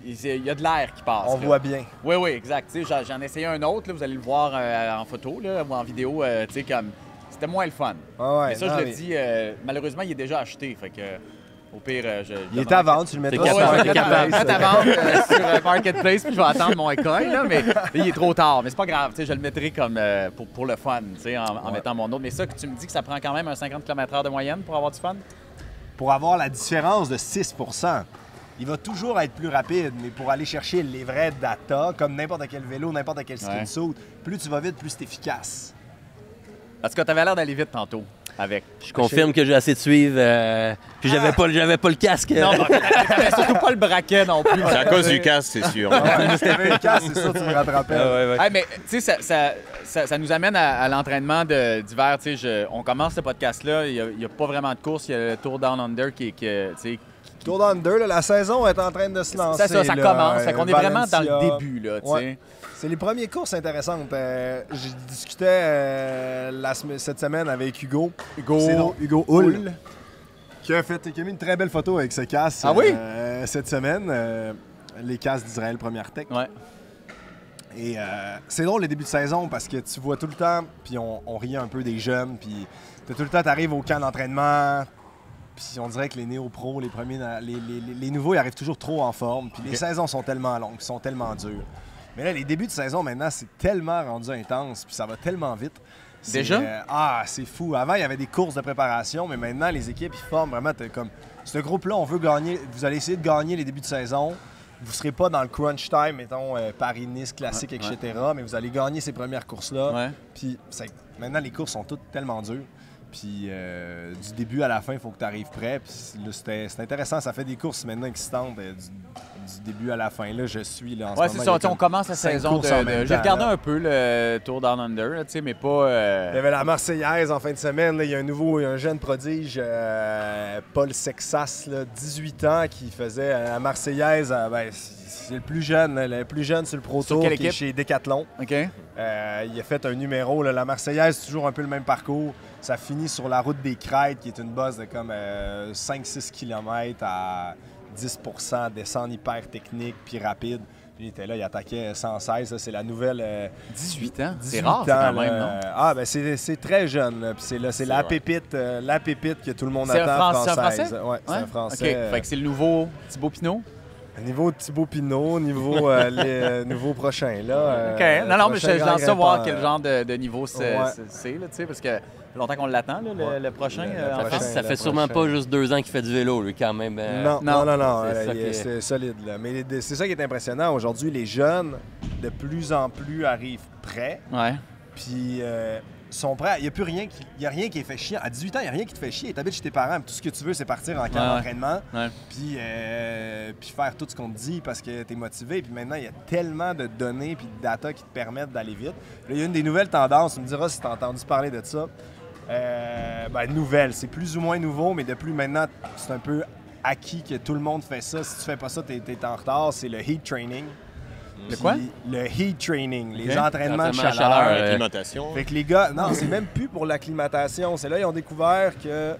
Il y a de l'air qui passe. On voit bien. Oui, exact. J'en ai essayé un autre, là, vous allez le voir en photo là, ou en vidéo. Comme c'était moins le fun. Mais ça, je le dis, malheureusement, il est déjà acheté. Fait que, au pire, il est à vendre, tu le mettras sur Marketplace. À vendre sur Marketplace, puis je vais attendre mon école, là, mais il est trop tard. Mais c'est pas grave, je le mettrai comme pour le fun, en mettant mon autre. Mais ça, tu me dis que ça prend quand même un 50 km/h de moyenne pour avoir du fun? Pour avoir la différence de 6%. Il va toujours être plus rapide, mais pour aller chercher les vrais data, comme n'importe quel vélo, n'importe quel skin suit, plus tu vas vite, plus c'est efficace. Parce que tu avais l'air d'aller vite tantôt avec. Je confirme que j'ai assez de suivre, puis j'avais pas le casque. Non, mais surtout pas le braquet non plus. C'est à cause du casque, c'est sûr. Si t'avais le casque, c'est sûr que tu me rattrapais. Mais tu sais, ça nous amène à l'entraînement d'hiver. On commence ce podcast-là, il n'y a pas vraiment de course, il y a le Tour Down Under qui Tour d'Under, la saison est en train de se lancer. Ça commence. Fait qu'on est vraiment dans le début. Là, c'est les premières courses intéressantes. J'ai discuté cette semaine avec Hugo Hull, qui a mis une très belle photo avec ce casque cette semaine. Les casques d'Israël Première Tech. Et c'est drôle les débuts de saison parce que tu vois tout le temps, puis on rit un peu des jeunes, puis tout le temps, tu arrives au camp d'entraînement. Puis on dirait que les néo-pros, les premiers, les nouveaux, ils arrivent toujours trop en forme. Puis les saisons sont tellement longues, sont tellement dures. Mais là, les débuts de saison, maintenant, c'est tellement rendu intense, puis ça va tellement vite. Déjà? C'est fou. Avant, il y avait des courses de préparation, mais maintenant, les équipes, ils forment vraiment comme... Ce groupe-là, on veut gagner. Vous allez essayer de gagner les débuts de saison. Vous ne serez pas dans le crunch time, mettons, Paris-Nice, classique, etc. Mais vous allez gagner ces premières courses-là. Puis maintenant, les courses sont toutes tellement dures. Puis du début à la fin, il faut que tu arrives prêt. Puis là, c'est intéressant. Ça fait des courses maintenant excitantes du début à la fin. Là, je suis là en ce moment. C'est ça. On commence la saison J'ai regardé un peu le Tour Down Under, là, mais pas... Il y avait la Marseillaise en fin de semaine. Là, il y a un jeune prodige, Paul Sexas, là, 18 ans, qui faisait la Marseillaise. C'est le plus jeune sur le Pro Tour, qui est chez Decathlon. OK. Il a fait un numéro. Là, la Marseillaise, c'est toujours un peu le même parcours. Ça finit sur la route des Crêtes, qui est une bosse de comme 5-6 km à 10 % descente hyper technique puis rapide. Puis il était là, il attaquait 116. Là, c'est la nouvelle... 18 ans? 18 c'est rare, ans, quand même, non? C'est très jeune. Là. Puis c'est la pépite que tout le monde attend, française. C'est un Français? Ouais, c'est un Français. OK. Fait que c'est le nouveau Thibaut Pinot? Niveau Thibaut Pinot, niveau prochain. Là, OK. Non, mais je lance ça voir quel genre de niveau c'est, Ouais. là, tu sais, parce que ça fait longtemps qu'on l'attend, là, le prochain. Ça fait sûrement pas juste 2 ans qu'il fait du vélo, lui, quand même. Non. C'est solide. Là. Mais c'est ça qui est impressionnant. Aujourd'hui, les jeunes, de plus en plus, arrivent prêts. Ouais. Puis sont prêts. Il n'y a rien qui est fait chier. À 18 ans, il n'y a rien qui te fait chier. Tu habites chez tes parents. Tout ce que tu veux, c'est partir en camp d'entraînement. Ouais. Puis faire tout ce qu'on te dit parce que tu es motivé. Puis maintenant, il y a tellement de données et de data qui te permettent d'aller vite. Là, il y a une des nouvelles tendances. Tu me diras si tu as entendu parler de ça. Nouvelle. C'est plus ou moins nouveau, mais depuis maintenant, c'est un peu acquis que tout le monde fait ça. Si tu fais pas ça, t'es en retard. C'est le heat training. Le quoi? Le heat training, les OK. entraînements de Entraînement à chaleur. chaleur, Acclimatation. Fait que les gars, non, c'est même plus pour l'acclimatation. C'est là, ils ont découvert que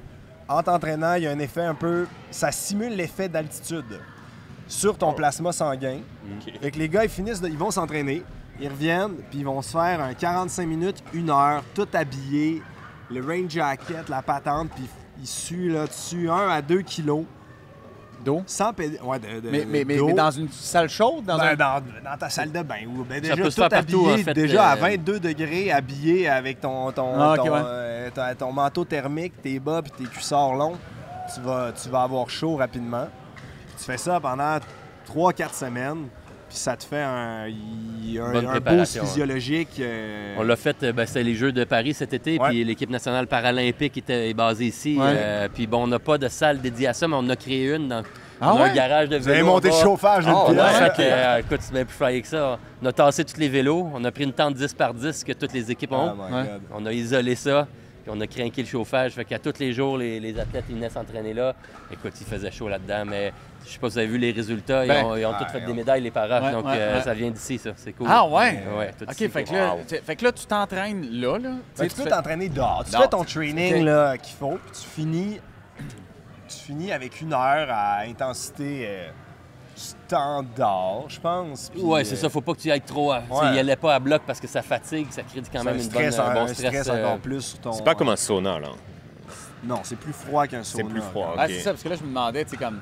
en t'entraînant, il y a un effet un peu... Ça simule l'effet d'altitude sur ton plasma sanguin. OK. Fait que les gars, ils vont s'entraîner, ils reviennent, puis ils vont se faire un 45 minutes, 1 heure, tout habillé, le rain jacket, la patente, puis ils suent, là, tu sues 1 à 2 kilos. D'eau? Sans pédale. Ouais, Mais dans une salle chaude? Dans dans ta salle de bain. Déjà, peut se tout faire partout, habillé, en fait, déjà à 22 degrés, habillé avec ton manteau thermique, tes bas et tes cuissards longs. Tu vas avoir chaud rapidement. Tu fais ça pendant 3-4 semaines. Puis ça te fait un boost physiologique. On l'a fait, c'était les Jeux de Paris cet été, puis l'équipe nationale paralympique est basée ici. Puis on n'a pas de salle dédiée à ça, mais on a créé une dans un garage de vélo. Vous avez monté le chauffage d'une pièce. Écoute, c'est bien plus flyé que ça. On a tassé tous les vélos, on a pris une tente 10 par 10 que toutes les équipes ont. On a isolé ça. Puis on a craqué le chauffage, fait qu'à tous les jours, les athlètes ils venaient s'entraîner là. Écoute, il faisait chaud là-dedans, mais je sais pas si vous avez vu les résultats. Ils ont tous fait des médailles, les parages, donc ça vient d'ici, ça. C'est cool. Ah ouais? Ouais, tout OK, ici. fait que là, tu t'entraînes là. Tu peux t'entraîner dehors. Tu fais ton training là, qu'il faut, puis tu finis avec 1 heure à intensité standard, je pense. Oui, c'est ça. Faut pas que tu y ailles trop. Il n'y allait pas à bloc parce que ça fatigue, ça crée quand même un bon stress. Encore plus sur ton... C'est pas comme un sauna, là. Non, c'est plus froid qu'un sauna. C'est plus froid, OK. Ah, c'est ça, parce que là, je me demandais, tu sais, comme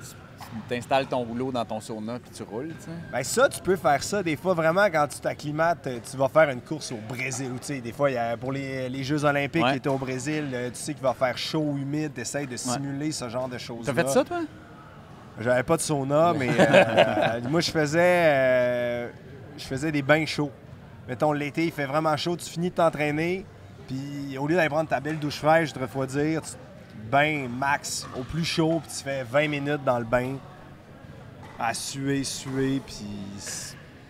tu installes ton rouleau dans ton sauna puis tu roules, tu sais. Ben ça, tu peux faire ça. Des fois, vraiment, quand tu t'acclimates, tu vas faire une course au Brésil. Tu sais, des fois, pour les Jeux olympiques qui étaient au Brésil, tu sais qu'il va faire chaud ou humide. Tu essaies de simuler ce genre de choses-là. T'as fait ça, toi? J'avais pas de sauna, mais moi, je faisais des bains chauds. Mettons, l'été, il fait vraiment chaud, tu finis de t'entraîner, puis au lieu d'aller prendre ta belle douche fraîche, je te refroidir, tu bain max au plus chaud, puis tu fais 20 minutes dans le bain à suer, puis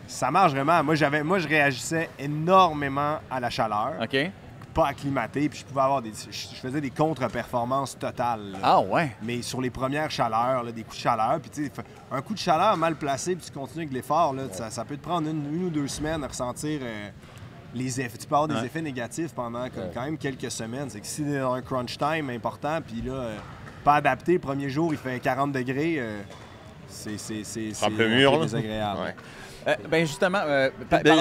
ça marche vraiment. Moi, je réagissais énormément à la chaleur. OK. Pas acclimaté, puis je faisais des contre-performances totales. Là. Ah ouais? Mais sur les premières chaleurs, là, des coups de chaleur, puis tu sais, un coup de chaleur mal placé, puis tu continues avec l'effort, là, ça peut te prendre une ou 2 semaines à ressentir les effets. Tu peux avoir des effets négatifs pendant quand même quelques semaines. C'est que si t'es dans un crunch time important, puis là, pas adapté, le premier jour, il fait 40 degrés, c'est désagréable. Ouais. Ben justement...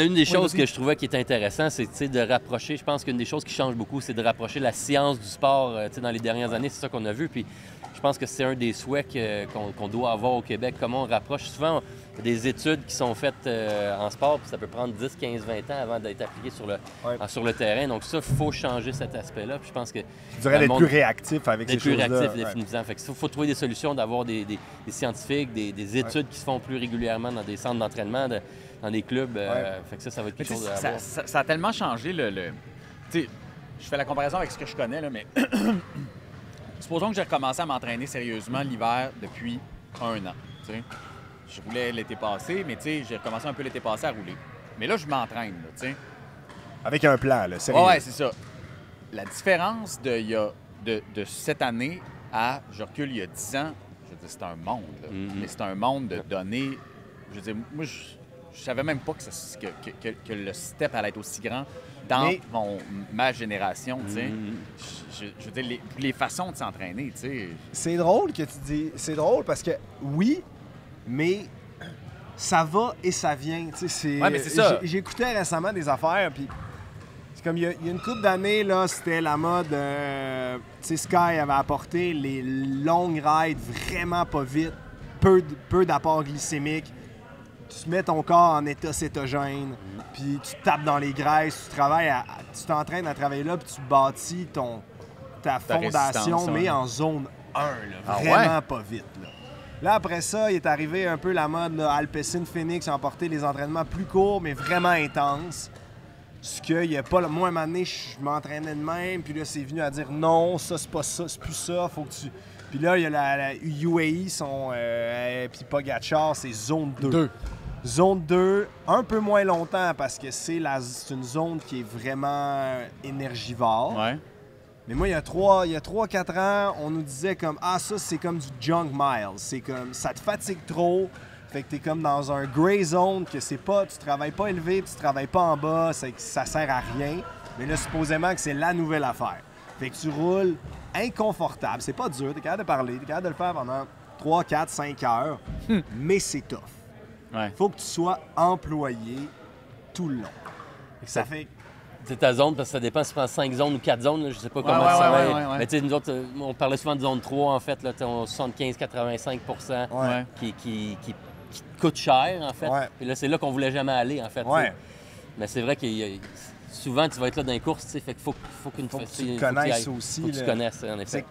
une des choses que je trouvais qui était intéressant, c'est de rapprocher, je pense qu'une des choses qui change beaucoup, c'est de rapprocher la science du sport. Dans les dernières années, c'est ça qu'on a vu. Puis je pense que c'est un des souhaits qu'on doit avoir au Québec. Comment on rapproche souvent des études qui sont faites en sport, puis ça peut prendre 10, 15, 20 ans avant d'être appliqué sur le terrain. Donc ça, il faut changer cet aspect-là. Puis je pense que... Tu dirais d'être plus réactif avec ces choses-là. D'être plus réactif, définitivement. Fait que faut trouver des solutions, d'avoir des scientifiques, des études qui se font plus régulièrement dans des centres d'entraînement, dans des clubs. Fait que ça va être quelque chose à avoir. Ça a tellement changé tu sais, je fais la comparaison avec ce que je connais, là, mais supposons que j'ai recommencé à m'entraîner sérieusement l'hiver depuis 1 an. T'sais. Je roulais l'été passé, mais j'ai recommencé un peu l'été passé à rouler. Mais là, je m'entraîne. Avec un plan, là, sérieux. Ouais, c'est ça. La différence de cette année à, je recule, il y a 10 ans, je veux dire, c'est un monde. Là. Mais c'est un monde de données. Je veux dire, moi, je savais même pas que le step allait être aussi grand dans ma génération, tu sais. Je veux dire, les façons de s'entraîner, tu sais. C'est drôle que tu dis... C'est drôle parce que, oui, mais ça va et ça vient, tu sais. Ouais, mais c'est ça. J'écoutais récemment des affaires, puis c'est comme il y a une couple d'années, là, c'était la mode... tu sais, Sky avait apporté les longues rides vraiment pas vite, peu d'apport glycémique. Tu mets ton corps en état cétogène, puis tu tapes dans les graisses, tu t'entraînes à travailler là, puis tu bâtis ta fondation, mais en zone 1, là, vraiment pas vite. Là, après ça, il est arrivé un peu la mode là, Alpecin Phoenix, a emporté les entraînements plus courts, mais vraiment intenses. Ce qu'il n'y a pas... Moi, un moment donné, je m'entraînais de même, puis là, c'est venu à dire non, ça, c'est pas ça, c'est plus ça, faut que tu... Puis là, il y a la UAE, puis Pogacar, c'est zone 2. Zone 2, un peu moins longtemps parce que c'est une zone qui est vraiment énergivore. Ouais. Mais moi, il y a 3-4 ans, on nous disait comme « Ah, ça, c'est comme du junk miles. C'est comme, ça te fatigue trop. Fait que t'es comme dans un gray zone que c'est pas, tu travailles pas élevé, puis tu travailles pas en bas, ça sert à rien. Mais là, supposément que c'est la nouvelle affaire. Fait que tu roules inconfortable. C'est pas dur, t'es capable de parler, t'es capable de le faire pendant 3, 4, 5 heures, mais c'est tough. Ouais. Faut que tu sois employé tout le long. Ça fait... C'est ta zone, parce que ça dépend si tu prends 5 zones ou 4 zones, là, je sais pas comment ça va. Ouais. Mais tu sais, nous autres, on parlait souvent de zone 3, en fait, là, on 75-85 qui te coûte cher, en fait. Ouais. Et là, c'est là qu'on voulait jamais aller, en fait. Ouais. Mais c'est vrai que souvent, tu vas être là dans les courses, fait qu'il faut que tu connaisses aussi. Faut que tu connaisses, en effet.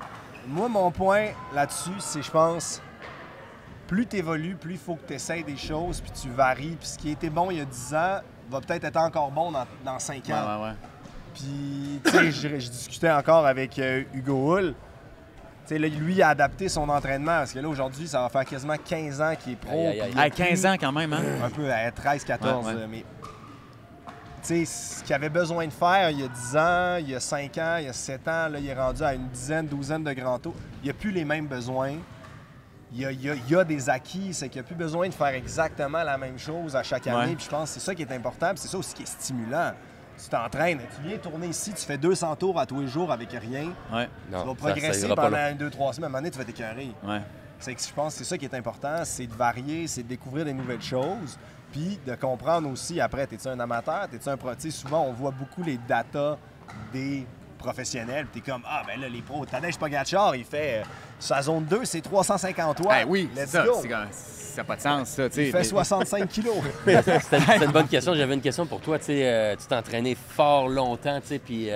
Moi, mon point là-dessus, c'est, je pense, plus tu évolues, plus il faut que tu essaies des choses, puis tu varies. Puis ce qui était bon il y a 10 ans va peut-être être encore bon dans 5 ans. Ouais. Puis, tu sais, je discutais encore avec Hugo Hull. Tu sais, lui, il a adapté son entraînement. Parce que là, aujourd'hui, ça va faire quasiment 15 ans qu'il est pro. À 15 ans, quand même, hein? Un peu à 13-14. Mais, tu sais, ce qu'il avait besoin de faire il y a 10 ans, il y a 5 ans, il y a 7 ans, là, il est rendu à une douzaine de grands tours. Il n'y a plus les mêmes besoins. Il y a des acquis, c'est qu'il n'y a plus besoin de faire exactement la même chose à chaque année. Puis je pense que c'est ça qui est important, puis c'est ça aussi qui est stimulant. Tu t'entraînes, tu viens tourner ici, tu fais 200 tours à tous les jours avec rien. Ouais. Tu vas progresser pendant 2-3 semaines. À un moment donné, tu vas t'écœurer. Ouais. C'est que je pense que c'est ça qui est important, c'est de varier, c'est de découvrir des nouvelles choses, puis de comprendre aussi, après, t'es-tu un amateur, t'es-tu un pro? Tu sais, souvent, on voit beaucoup les datas des professionnels, puis t'es comme, ah, ben là, les pros, Tadej Pogacar, il fait, sa zone 2, c'est 350 watts. Ben oui, let's ça, go. ça n'a pas de sens, ça. Il fait 65 kilos. C'était une bonne question. J'avais une question pour toi. Tu t'es entraîné fort longtemps, puis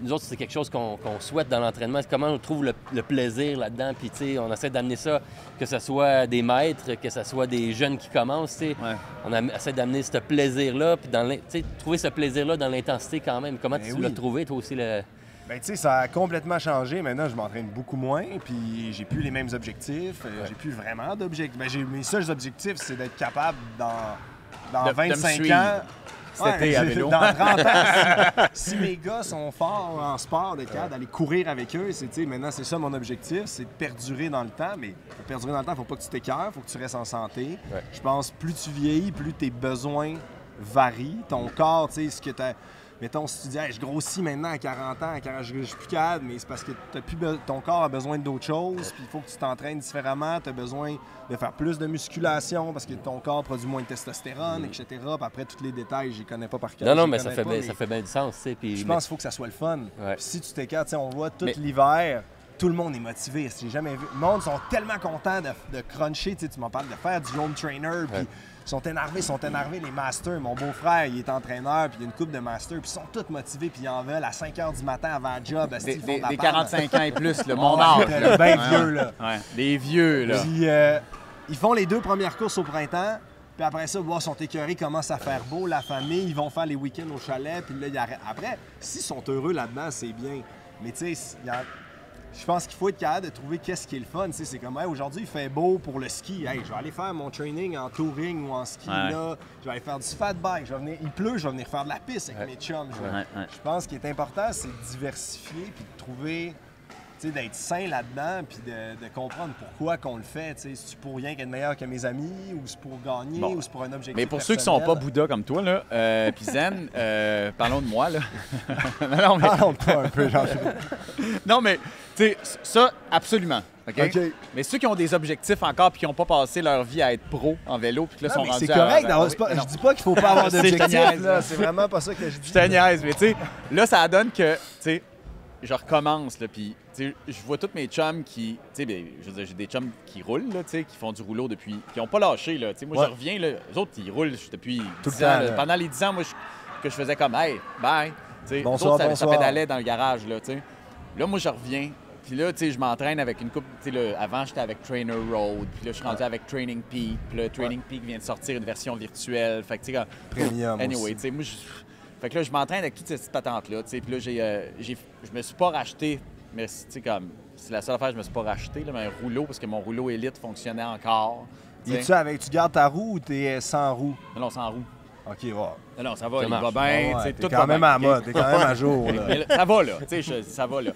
nous autres, c'est quelque chose qu'on souhaite dans l'entraînement. Comment on trouve le plaisir là-dedans? Puis on essaie d'amener ça, que ce soit des maîtres, que ce soit des jeunes qui commencent. On essaie d'amener ce plaisir-là, puis trouver ce plaisir-là dans l'intensité quand même. Comment tu l'as trouvé, toi aussi? Ben, tu sais, ça a complètement changé. Maintenant, je m'entraîne beaucoup moins, puis j'ai plus les mêmes objectifs. J'ai plus vraiment d'objectifs. Ben, mes seuls objectifs, c'est d'être capable dans 25 ans... Cet été à vélo. Dans 30 ans, si mes gars sont forts en sport, d'être capable d'aller courir avec eux, maintenant, c'est ça mon objectif, c'est de perdurer dans le temps. Mais pour perdurer dans le temps, il ne faut pas que tu t'écœures, il faut que tu restes en santé. Ouais. Je pense plus tu vieillis, plus tes besoins varient. Ton corps, tu sais, ce que tu as... Mettons, si tu dis hey, je grossis maintenant à 40 ans, je suis plus cadre, mais c'est parce que ton corps a besoin d'autres choses, puis il faut que tu t'entraînes différemment, tu as besoin de faire plus de musculation parce que ton corps produit moins de testostérone, etc. Puis après, tous les détails, je les connais pas par cœur. Non, mais ça fait bien du sens. Je pense qu'il faut que ça soit le fun. Ouais. Si tu t'écartes, on voit tout l'hiver, tout le monde est motivé. J'ai jamais vu. Le monde sont tellement contents de cruncher. Tu m'en parles de faire du home trainer, puis ils sont énervés, les masters. Mon beau-frère, il est entraîneur, puis il y a une couple de masters, puis ils sont tous motivés, puis ils en veulent à 5 h du matin avant le job. Des 45 ans et plus, mon âge. Bien vieux, là. Ouais, des vieux, là. Puis, ils font les 2 premières courses au printemps, Puis après ça, ils sont écœurés, commence à faire beau, la famille, ils vont faire les week-ends au chalet, puis là, ils arrêtent. Après, s'ils sont heureux là-dedans, c'est bien. Mais tu sais, je pense qu'il faut être capable de trouver qu'est-ce qui est le fun. T'sais, c'est comme, hey, aujourd'hui, il fait beau pour le ski. Hey, je vais aller faire mon training en touring ou en ski. Là. Je vais aller faire du fat bike. Il pleut, je vais venir faire de la piste avec mes chums. Je pense qu'il est important, c'est de diversifier puis de trouver, d'être sain là-dedans puis de comprendre pourquoi qu'on le fait. C'est-tu pour rien qu'être meilleur que mes amis ou c'est pour gagner ou c'est pour un objectif Mais pour personnel? ceux qui sont pas Bouddha comme toi, là, puis zen, parlons de moi, là. Non, mais... Parlons de toi un peu, jean Non, mais, tu sais, ça, absolument. OK? Mais ceux qui ont des objectifs encore puis qui n'ont pas passé leur vie à être pro en vélo puis que là, sont rendus c'est correct. je dis pas qu'il faut pas avoir d'objectifs. C'est vraiment pas ça que je dis. Je te niaise, mais tu sais, là, ça donne que, tu sais, je recommence, là, puis je vois tous mes chums qui, tu sais, je veux dire, j'ai des chums qui roulent, là, tu sais, qui font du rouleau depuis, qui n'ont pas lâché, là, tu sais, moi, je reviens, là, eux autres, ils roulent depuis tout 10 le temps, ans, là. Pendant les 10 ans, moi, que je faisais comme, hey, bye, tu sais, bonsoir, eux autres, ça pédalait dans le garage, là, tu sais. Là, moi, je reviens, puis là, tu sais, je m'entraîne avec une coupe, tu sais, avant, j'étais avec Trainer Road, puis là, je suis rendu avec Training Peak, puis là, Training Peak vient de sortir une version virtuelle, fait que, tu sais, Premium anyway, tu sais, moi, fait que là, je m'entraîne avec toutes ces petites patentes-là, tu sais, puis là, je me suis pas racheté. Mais tu sais, comme, c'est la seule affaire que je me suis pas racheté, là, mais un rouleau, parce que mon rouleau Elite fonctionnait encore. Et tu gardes ta roue ou t'es sans roue? Non, sans roue. OK, wow. Non, ça va, il va bien. T'es tout quand même à bien, mode, t'es quand même à jour. Là. Mais là, ça va, là. Tu sais, ça va, là.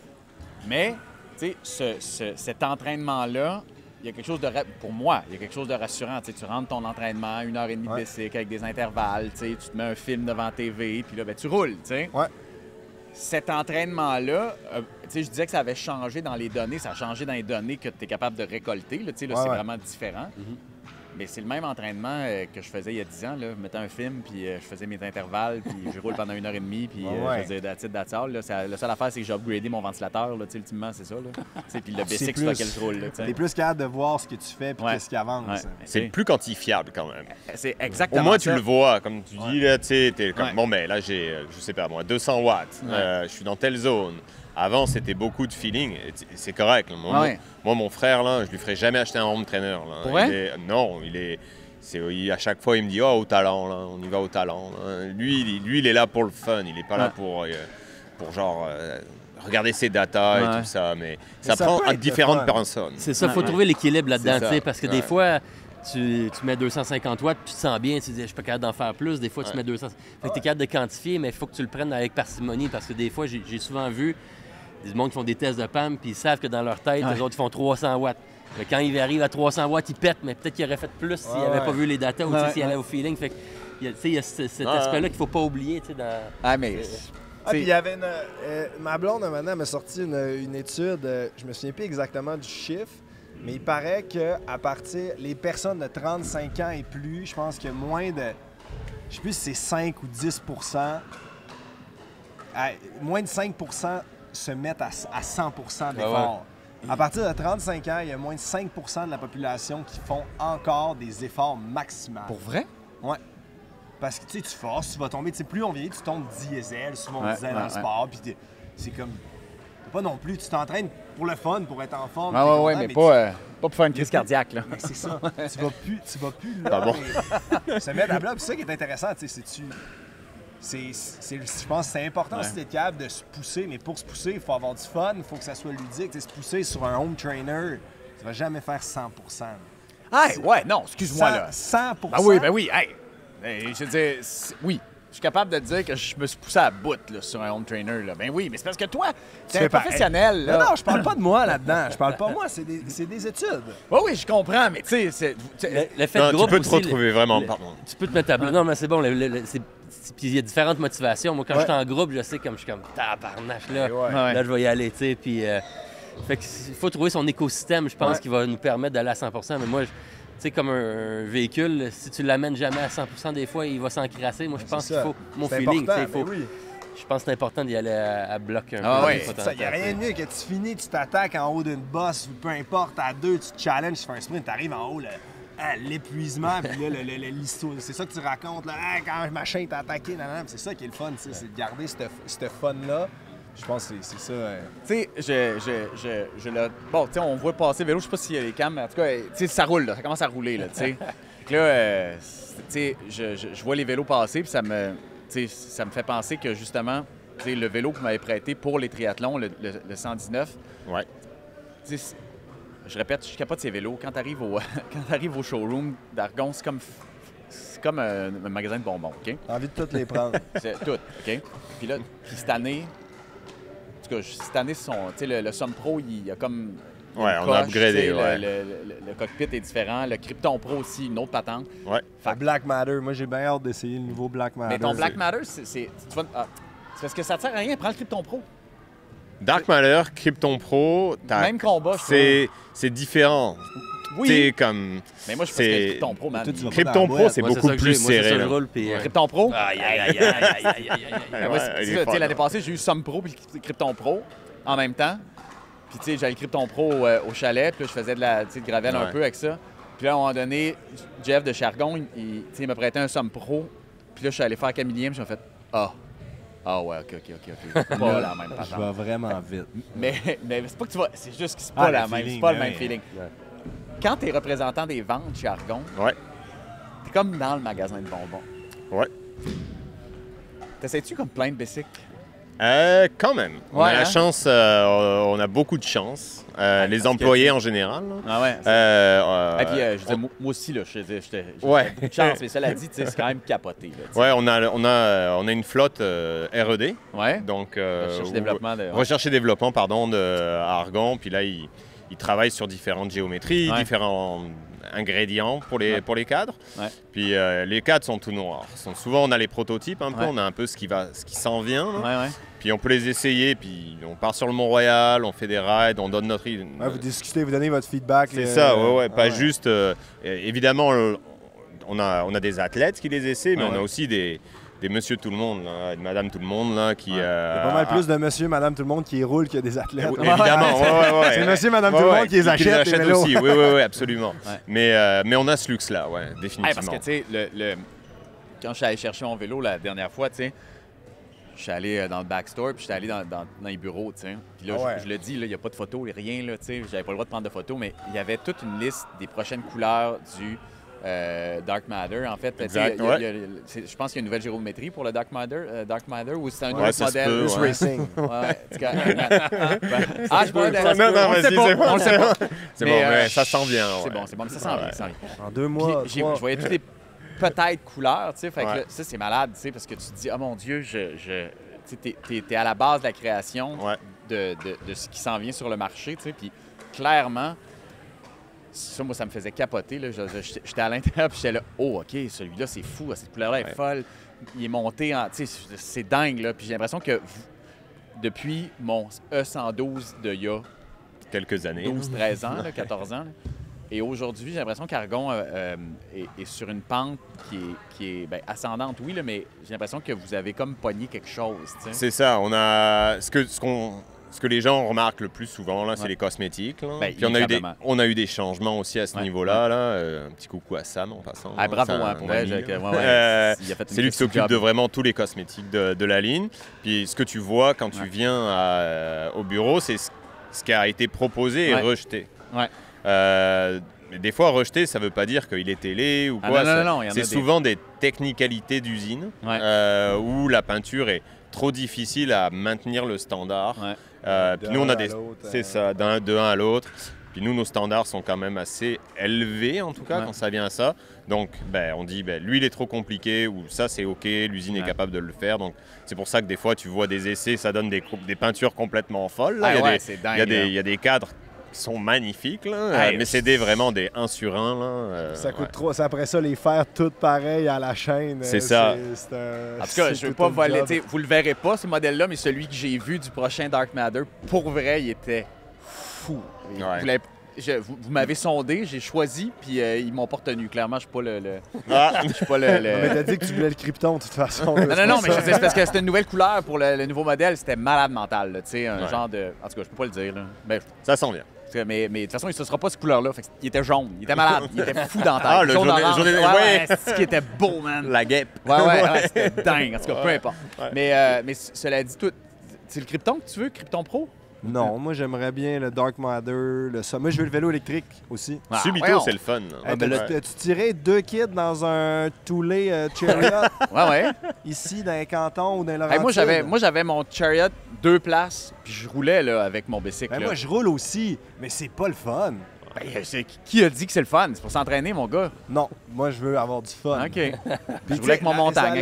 Mais, tu sais, cet entraînement-là, il y a quelque chose de... Pour moi, il y a quelque chose de rassurant. Tu sais, tu rentres ton entraînement, 1h30 de bicycle avec des intervalles, tu sais, tu te mets un film devant la TV, puis là, ben, tu roules, tu sais. Ouais. Cet entraînement-là, tu sais, je disais que ça avait changé dans les données. Ça a changé dans les données que tu es capable de récolter. Là, tu sais, là, c'est vraiment différent. Mais c'est le même entraînement que je faisais il y a 10 ans. Là. Je mettais un film, puis je faisais mes intervalles, puis je roule pendant 1h30, puis je faisais that's all. La seule affaire, c'est que j'ai upgradé mon ventilateur. Là, ultimement, c'est ça. Puis le B6 sur lequel je roule. Tu es plus capable de voir ce que tu fais, puis qu'est-ce qui avance. Ouais. C'est plus quantifiable, quand même. C'est exactement ça. Au moins, tu le vois. Comme tu dis, là, tu sais, t'es comme, bon, mais là, j'ai, je sais pas moi, 200 watts. Je suis dans telle zone. Avant, c'était beaucoup de feeling. C'est correct. Moi, mon frère, là, je lui ferais jamais acheter un home trainer. Là. Pour vrai? Non, à chaque fois, il me dit « Oh, au talent, là, on y va au talent. » Lui, il est là pour le fun. Il n'est pas là pour genre, regarder ses datas et tout ça. Mais ça prend à différentes personnes. C'est ça, il faut trouver l'équilibre là-dedans. Parce que des fois... Tu mets 250 watts, tu te sens bien, tu te dis, je suis pas capable d'en faire plus. Des fois, tu mets 200. Fait que tu es capable de quantifier, mais il faut que tu le prennes avec parcimonie parce que des fois, j'ai souvent vu des gens qui font des tests de PAM puis ils savent que dans leur tête, les autres ils font 300 watts. Mais quand ils arrivent à 300 watts, ils pètent, mais peut-être qu'ils auraient fait plus s'ils n'avaient pas vu les datas ou s'ils allaient au feeling. Fait que, il y a cet aspect-là qu'il ne faut pas oublier. Puis il y avait ma blonde, maintenant, m'a sorti une étude, je me souviens plus exactement du chiffre, mais il paraît qu'à partir les personnes de 35 ans et plus, je pense que moins de... Je sais plus si c'est 5 ou 10 moins de 5 se mettent à 100 d'efforts. À partir de 35 ans, il y a moins de 5 de la population qui font encore des efforts maximaux. Pour vrai? Oui. Parce que tu forces, tu vas tomber. Plus on vieillit, tu tombes diesel, souvent on disait dans le sport. Puis c'est comme... Pas non plus, tu t'entraînes pour le fun, pour être en forme. Mais pas pour faire une crise cardiaque. Là. Mais c'est ça. tu vas plus là. Se mettre à plat. Puis ça qui est intéressant, je pense que c'est important aussi d'être capable de se pousser. Mais pour se pousser, il faut avoir du fun, il faut que ça soit ludique. Se pousser sur un home trainer, tu vas jamais faire 100 non, excuse-moi là. 100 Ben oui, je veux dire, oui. Je suis capable de dire que je me suis poussé à bout là, sur un home trainer. Là. Ben oui, mais c'est parce que toi, tu es un professionnel. Là. Non, je parle pas de moi là-dedans. Je parle pas de moi, c'est des études. Oui, je comprends, mais tu sais... Le fait de groupe tu peux te aussi, retrouver vraiment, pardon. Tu peux te mettre à plat. Non, mais c'est bon. Puis il y a différentes motivations. Moi, quand je suis en groupe, je sais comme je suis comme tabarnache, là. Là, je vais y aller, tu sais. Puis, fait qu'il faut trouver son écosystème, je pense, qui va nous permettre d'aller à 100 mais moi... Tu sais, comme un véhicule, si tu l'amènes jamais à 100 des fois, il va s'encrasser. Moi, je pense qu'il faut... Mon feeling, je pense que c'est important d'y aller à bloc un peu. Il n'y a rien de mieux que tu finis, tu t'attaques en haut d'une bosse, ou peu importe, à deux, tu te challenges, tu fais un sprint, tu arrives en haut, l'épuisement, puis là, l'histoire, c'est ça que tu racontes, là, quand machin t'a attaqué, c'est ça qui est le fun, c'est de garder ce fun-là. Je pense que c'est ça. Tu sais, bon, tu sais, on voit passer le vélo, je sais pas s'il y a les cams, mais en tout cas, tu sais, ça roule, là, ça commence à rouler, là, tu sais. Fait que là, tu sais, je vois les vélos passer, puis ça me fait penser que, justement, tu sais, le vélo que vous m'avez prêté pour les triathlons, le 119, Ouais. tu sais, je répète, je capote ces vélos. Quand tu arrives au showroom d'Argon, c'est comme un magasin de bonbons, OK? Envie de toutes les prendre. C'est tout, OK? Puis là, cette année, en tout cas, cette année, tu sais, le Somme Pro, il y a comme... Ouais, on coche, a upgradé, tu sais, ouais. Le cockpit est différent. Le Krypton Pro aussi, une autre patente. Ouais. Fait Black Matter, moi j'ai bien hâte d'essayer le nouveau Black Matter. Mais ton Black Matter, c'est parce que ça ne sert à rien, prends le Krypton Pro. Dark Matter, Krypton Pro, Même combat, je trouve. c'est différent. Oui, C'est comme... mais moi, je pense que le Krypton Pro, man. Toi, tu vas pas Krypton dans la Pro, boîte. c'est Moi, beaucoup ça que plus j'ai. Moi, c'est serré. ça, je là. roule, puis... Krypton Pro? Aïe, aïe, aïe, aïe, aïe, aïe, aïe, aïe. Ben ouais, il c'est est ça, fun, tu sais, l'année là. passée, j'ai eu Somme Pro puis le Krypton Pro en même temps. Puis, tu sais, j'avais le Krypton Pro au chalet, puis là, je faisais de la gravelle un Ouais. peu avec ça. Puis là, à un moment donné, Jeff de Chargon, il m'a prêté un Somme Pro. Puis là, je suis allé faire Camillien, puis j'ai fait « Ah ouais, OK. Pas la même Je patente. vais vraiment vite. Mais c'est pas que tu vas... C'est juste que c'est pas la le même, feeling, c'est pas le ouais. même feeling. Quand t'es représentant des ventes chez Argon, Ouais. t'es comme dans le magasin de bonbons. Ouais. T'essaies-tu comme plein de bicycles? Quand même. On Ouais, a la hein? chance, on a beaucoup de chance. Les employés en général. Là. Ah ouais. Et puis, je disais, moi aussi, là, j'ai Ouais. beaucoup de chance, mais cela dit, tu sais, c'est quand même capoté. Là, tu sais. Ouais, on a une flotte R&D, Ouais. donc Recherche et développement de... recherche et développement, pardon, à Argon. Puis là, ils travaillent sur différentes géométries, Ouais. différents ingrédients pour les cadres. Ouais. Puis les cadres sont tout noirs. Souvent, on a les prototypes un peu, Ouais. on a un peu ce qui s'en vient. Là. Ouais. Puis on peut les essayer, puis on part sur le Mont-Royal, on fait des rides, on donne notre... Ouais, vous discutez, vous donnez votre feedback. C'est ça, ouais, pas ouais. juste... évidemment, on a des athlètes qui les essaient, mais Ah on a ouais. aussi des monsieur tout le monde, là, de madame tout le monde, là, qui... Il y a pas mal plus de monsieur, madame, tout le monde qui roule que des athlètes. Oui, évidemment, ouais. C'est monsieur, madame, tout le monde qui les achète, les vélos. aussi, oui, absolument. Ouais. Mais on a ce luxe-là, ouais, définitivement. Hey, parce que, tu sais, quand je suis allé chercher mon vélo la dernière fois, tu sais, je suis allé dans le backstore, puis je suis allé dans les bureaux, tu sais. Puis là, Ah ouais. je le dis, il n'y a pas de photos, rien, là, tu sais. J'avais pas le droit de prendre de photos, mais il y avait toute une liste des prochaines couleurs du Dark Matter. En fait, tu sais, Exact, je pense qu'il y a une nouvelle géométrie pour le Dark Matter, ou c'est un Ouais, autre ça se modèle. peut, Plus ouais. racing. Ouais, en tout cas, ah, je peux, Non, on le sait vas-y, pas, c'est bon. on le sait pas. C'est Mais, bon, ouais, ça s'en vient. C'est ouais. bon, mais ça s'en vient, ça s'en vient. En 2 mois, Puis je 3. voyais toutes les peut-être couleurs, tu sais, fait que Ouais. là, ça, c'est malade, tu sais, parce que tu te dis, oh mon Dieu, tu sais, t'es à la base de la création Ouais. de ce qui s'en vient sur le marché, tu sais, puis clairement, ça, moi, ça me faisait capoter, là, j'étais à l'intérieur, puis j'étais là, oh, OK, celui-là, c'est fou, cette couleur-là est Ouais. folle, il est monté en, tu sais, c'est dingue, là, puis j'ai l'impression que depuis mon E112 de il y a Quelques années. 12-13 ans, là, 14 ans. Là. Et aujourd'hui, j'ai l'impression qu'Argon est sur une pente qui est ben, ascendante, oui, là, mais j'ai l'impression que vous avez comme pogné quelque chose. Tu sais. C'est ça, on a... Ce que les gens remarquent le plus souvent, là, c'est Ouais. les cosmétiques. Là. Ben, Puis inévitablement. on a eu des changements aussi à ce Ouais. niveau-là. Là. Un petit coucou à Sam, en passant. Ah, bravo, C'est hein, un pour vrai. ami, là. Il a fait une C'est lui qui petite s'occupe job. de vraiment tous les cosmétiques de la ligne. Puis ce que tu vois quand tu Ouais. viens au bureau, c'est ce qui a été proposé et Ouais. rejeté. Ouais. Mais des fois, rejeté, ça ne veut pas dire qu'il est télé ou Ah, quoi. non, il y en a c'est des- souvent des technicalités d'usine Ouais. où la peinture est trop difficile à maintenir le standard. Ouais. Puis nous, on D'un a à des... l'autre, C'est ça, de un à l'autre. Puis nous, nos standards sont quand même assez élevés, en tout cas, Ouais. quand ça vient à ça. Donc, on dit, lui, il est trop compliqué, ou ça, c'est OK, l'usine est Ouais. capable de le faire. Donc, c'est pour ça que des fois, tu vois des essais, ça donne des peintures complètement folles. Là. Ah Il y a ouais, des- c'est dingue. il y a des cadres qui sont magnifiques, là, Ouais, mais c'est vraiment des 1 sur 1. Là, Ça coûte ouais. trop. C'est après ça, les faire toutes pareilles à la chaîne. C'est ça. c'est un- En tout cas, c'est je veux tout pas un voler. job. Tu sais, vous le verrez pas, ce modèle-là, mais celui que j'ai vu du prochain Dark Matter, pour vrai, il était fou. Ouais. Vous l'avez- vous m'avez sondé, j'ai choisi, puis ils m'ont pas retenu. Clairement, je suis pas le... Ah, Je suis pas Non, mais t'as dit que tu voulais le Krypton, de toute façon. Non, mais je sais, c'est parce que c'était une nouvelle couleur pour le nouveau modèle. C'était malade mental, là, tu sais, un Ouais. genre de... En tout cas, je peux pas le dire, là. Ben, ça s'en vient. mais de toute façon, ce sera pas cette couleur-là. Fait que il était jaune. Il était malade. Il était fou dans la tête. Ah, le jaune jaune- orange. jaune- Ouais, ouais. c'est ce qui était beau, man. La guêpe. Ouais, c'était dingue. En tout cas, peu importe. Ouais. Mais cela dit, C'est le Krypton que tu veux, Krypton Pro? Non, moi j'aimerais bien le Dark Matter, moi je veux le vélo électrique aussi. Subito, voyons. c'est le fun. Tu tirais 2 kids dans un Toulet Chariot Ouais. ici dans les cantons ou dans les Hey, moi, j'avais mon Chariot 2 places, puis je roulais là, avec mon bicycle. Ben, là. moi je roule aussi, mais c'est pas le fun. Ben, qui a dit que c'est le fun? C'est pour s'entraîner, mon gars. Non, moi je veux avoir du fun. OK. Puis, Je voulais avec mon montagne.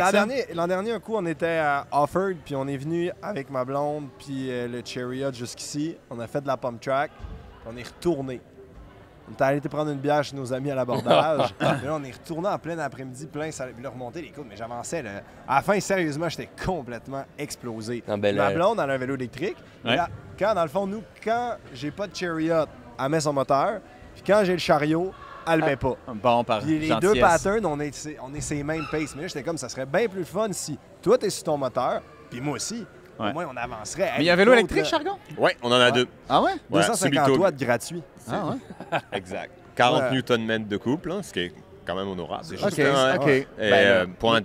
L'an dernier, un coup, on était à Offord, puis on est venu avec ma blonde, puis le Chariot jusqu'ici. On a fait de la pump track, puis on est retourné. On est allé prendre une bière chez nos amis à l'abordage. Puis là, on est retourné en plein après-midi, ça allait remonter les côtes, mais j'avançais. Là. À la fin, sérieusement, j'étais complètement explosé. Ah, ben, ma blonde, elle a un vélo électrique. Ouais. Là, dans le fond, quand j'ai pas de Chariot, elle met son moteur. Puis quand j'ai le chariot, elle le met pas. Bon, par Puis les deux patterns, on est ces mêmes pace. Mais là, j'étais comme, ça serait bien plus fun si toi, t'es sur ton moteur, puis moi aussi. Ouais. Au moins, on avancerait. Mais il y a un vélo électrique, Chargon? Oui, on en a 2. Ah ouais? 250 Subito. watts gratuit. Ah ouais? Exact. 40 Ouais. Nm de couple, ce qui est quand même honorable. C'est OK, juste un- OK. Et Ben, pour un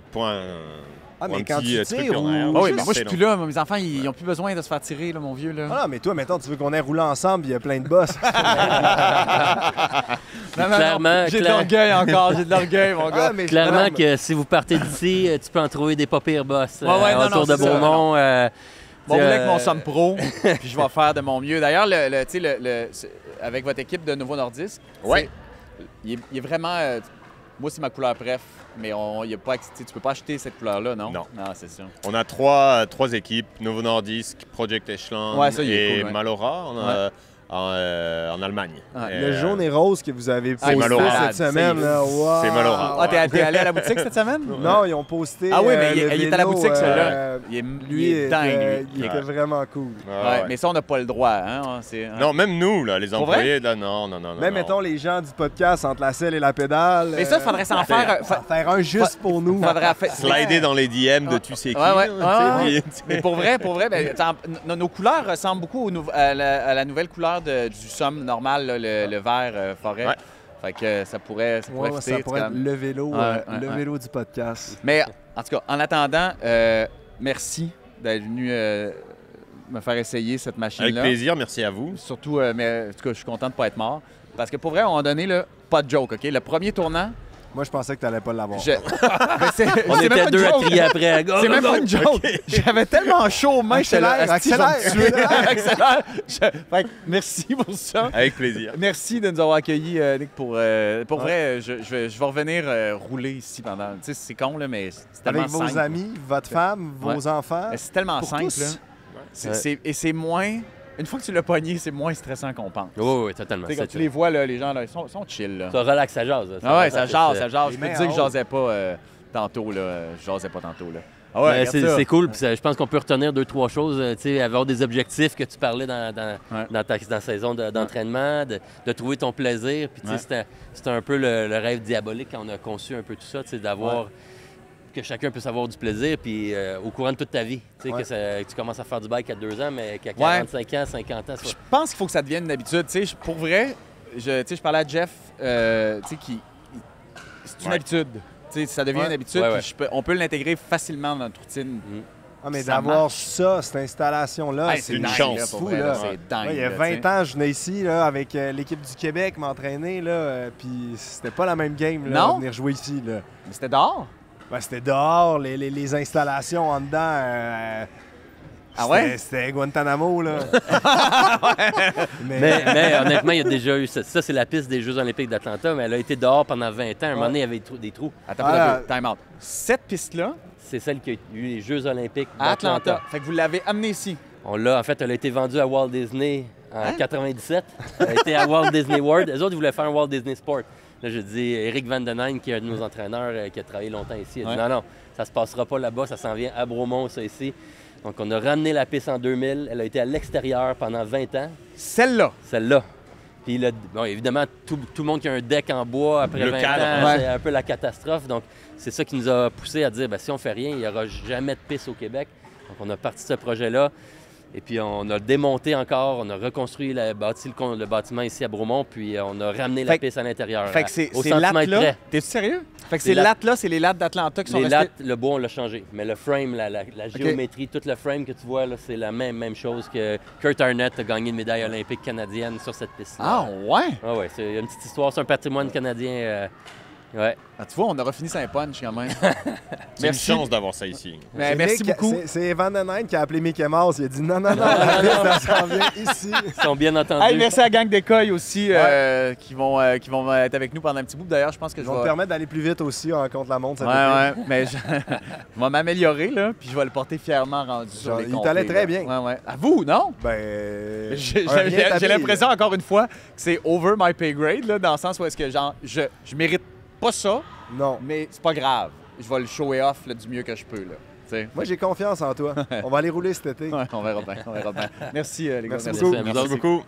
mais un quand petit tu truc tires en ou- arrière, Ah oui, je mais moi, je sais, suis plus là. Mes enfants, ils n'ont plus besoin de se faire tirer, là, mon vieux. Là. Ah non, mais toi, mettons, tu veux qu'on ait roulé ensemble, puis il y a plein de boss. Non, Clairement, j'ai de l'orgueil encore, j'ai de l'orgueil, mon gars. mais Clairement non, que si vous partez d'ici, tu peux en trouver des pas pires boss Ouais, non, autour non, de c'est ça, Beaumont. Bon, vous voulez avec mon somme. Somme Pro, puis je vais faire de mon mieux. D'ailleurs, avec votre équipe de Nouveau Nordisk, Ouais. il est vraiment... moi, c'est ma couleur préf, mais il y a pas, tu peux pas acheter cette couleur-là, non? Non. Non, c'est ça. On a trois équipes, Novo Nordisk, Project Echelon Ouais, ça, il est et cool, ouais. Malora en Allemagne. Ouais. Et, Le jaune et rose que vous avez c'est posté malade, cette semaine, c'est- là, wow. c'est malheureux. Ah, t'es allé à la boutique cette semaine? Non, ils ont posté. Ah oui, mais le il est à la vélo, boutique, celui-là. Il Lui, est dingue, il lui. était vraiment cool. Ouais, mais ça, on n'a pas le droit. Hein? Non, même nous, là, les Pour employés, là, non. Même, non. mettons, les gens du podcast entre la selle et la pédale. Mais ça, il faudrait s'en faire. faire un juste pour nous. Faudrait faire. Slider dans les DM de tu sais qui. Ouais, là, ouais. tu sais, puis- Mais pour vrai, ben, nos couleurs ressemblent beaucoup à la nouvelle couleur du Somme normal, là, le vert forêt. Ouais. Fait que ça pourrait Ouais, fitter, ça tu pourrait être comme- le vélo, Ouais, le ouais. vélo du podcast. Mais en tout cas, en attendant, merci d'être venu me faire essayer cette Avec machine-là. plaisir, merci à vous. Surtout, mais en tout cas, je suis content de ne pas être mort. Parce que pour vrai, à un moment donné, là, pas de joke, OK? Le premier tournant, Moi, je pensais que tu n'allais pas l'avoir. Ben, c'est On c'est même était pas une deux à joke. crier après. Go, C'est go, même go. pas une joke. J'avais tellement chaud aux mains, j'étais là, Accélère, asti, je vais me accélère, tuer. Accélère. Fait que merci pour ça. Avec plaisir. Merci de nous avoir accueillis, Nick. Pour vrai, je vais revenir rouler ici pendant... Tu sais, c'est con, là, mais c'est tellement Avec vos simple. amis, votre femme, vos Ouais. enfants. Mais c'est tellement Pour simple, tous. là. Et c'est moins... Une fois que tu l'as pogné, c'est moins stressant qu'on pense. Oui, totalement. Tu sais, quand c'est tu les vois, là, les gens, là, ils sont chill, là. Ça relaxe, ça jase. Ah ouais, ça jase, ça c'est- jase. Les Je peux te mains dire en que je haut. jasais pas tantôt, là. Je jasais pas tantôt, là. Ah Mais regarde ça. c'est cool. Puis je pense qu'on peut retenir 2-3 choses. Tu sais, avoir des objectifs que tu parlais dans ta saison d'entraînement, de trouver ton plaisir. Puis tu sais, c'était un peu le rêve diabolique quand on a conçu un peu tout ça, tu sais, d'avoir que chacun puisse avoir du plaisir, puis au courant de toute ta vie. Tu sais, que tu commences à faire du bike à 2 ans, mais qu'à 45 ans, 50 ans, ça... Je pense qu'il faut que ça devienne une habitude. Tu sais, pour vrai, je parlais à Jeff, tu sais, c'est une habitude. Tu sais, ça devient une habitude, Ouais, ouais. puis on peut l'intégrer facilement dans notre routine. Ah, mais Ça d'avoir marche. ça, cette installation-là, Hey, c'est une dingue, chance. là, pour fou, vrai, là. C'est dingue. Ouais, il y a là, 20 tu sais. ans, je venais ici là, avec l'équipe du Québec m'entraîner, là, puis c'était pas la même game là, Non? venir jouer ici. Là. Mais c'était dehors. Ben, c'était dehors, les installations en dedans. Ah ouais? C'était Guantanamo, là. Mais honnêtement, il y a déjà eu ça. Ça, c'est la piste des Jeux olympiques d'Atlanta, mais elle a été dehors pendant 20 ans. À un moment donné, il y avait des trous. Attends, Ah. un peu, time out. Cette piste-là, C'est celle qui a eu les Jeux olympiques à d'Atlanta. Atlanta. Fait que vous l'avez amenée ici. On l'a, en fait, elle a été vendue à Walt Disney en 97. Elle a été à Walt Disney World. Les autres, ils voulaient faire un Walt Disney Sport. Là, je dis, Eric Van Den Eyck, qui est un de nos entraîneurs, qui a travaillé longtemps ici, il a dit non, ça se passera pas là-bas, ça s'en vient à Bromont, ça ici. Donc, on a ramené la piste en 2000. Elle a été à l'extérieur pendant 20 ans, Celle-là. celle-là. Puis là, bon, évidemment, tout le monde qui a un deck en bois après Le 20 cadre. ans, Ouais. c'est un peu la catastrophe. Donc, c'est ça qui nous a poussé à dire, si on fait rien, il n'y aura jamais de piste au Québec. Donc, on a parti de ce projet-là. Et puis on a démonté encore, on a reconstruit, bâti le bâtiment ici à Bromont, puis on a ramené la piste à l'intérieur. Fait que ces centimètre lattes-là, près. t'es-tu sérieux? Fait que ces lattes-là, c'est les lattes d'Atlanta qui sont Les restées... lattes, le bois, on l'a changé. Mais le frame, la géométrie, tout le frame que tu vois, là, c'est la même chose que Kurt Arnett a gagné une médaille olympique canadienne sur cette piste-là. Ah ouais? Ah ouais, c'est une petite histoire, c'est un patrimoine canadien. Ouais. Ah, tu vois, on a refini Saint-Punch quand même. C'est une chance d'avoir ça ici. Mais merci beaucoup. C'est Van Den Eyck qui a appelé Mickey Mouse. Il a dit non, la piste, ça s'en vient ici. Ils sont bien entendus. Hey, merci à la gang d'écueil aussi qui vont être avec nous pendant un petit bout. D'ailleurs, je pense que Ils vont me permettre d'aller plus vite aussi en contre-la-montre cet été. Ouais, mais je vais m'améliorer, là, puis je vais le porter fièrement rendu sur les Il comptes. t'allait très bien. Ouais. À vous, non? Ben... J'ai l'impression, encore une fois, que c'est over my pay grade, là, dans le sens où est-ce que, genre, je mérite pas ça, Non. mais c'est pas grave. Je vais le show off là, du mieux que je peux, là. T'sais. Moi, j'ai confiance en toi. On va aller rouler cet été. Ouais, on verra bien. Merci, les gars. Merci beaucoup. Merci beaucoup.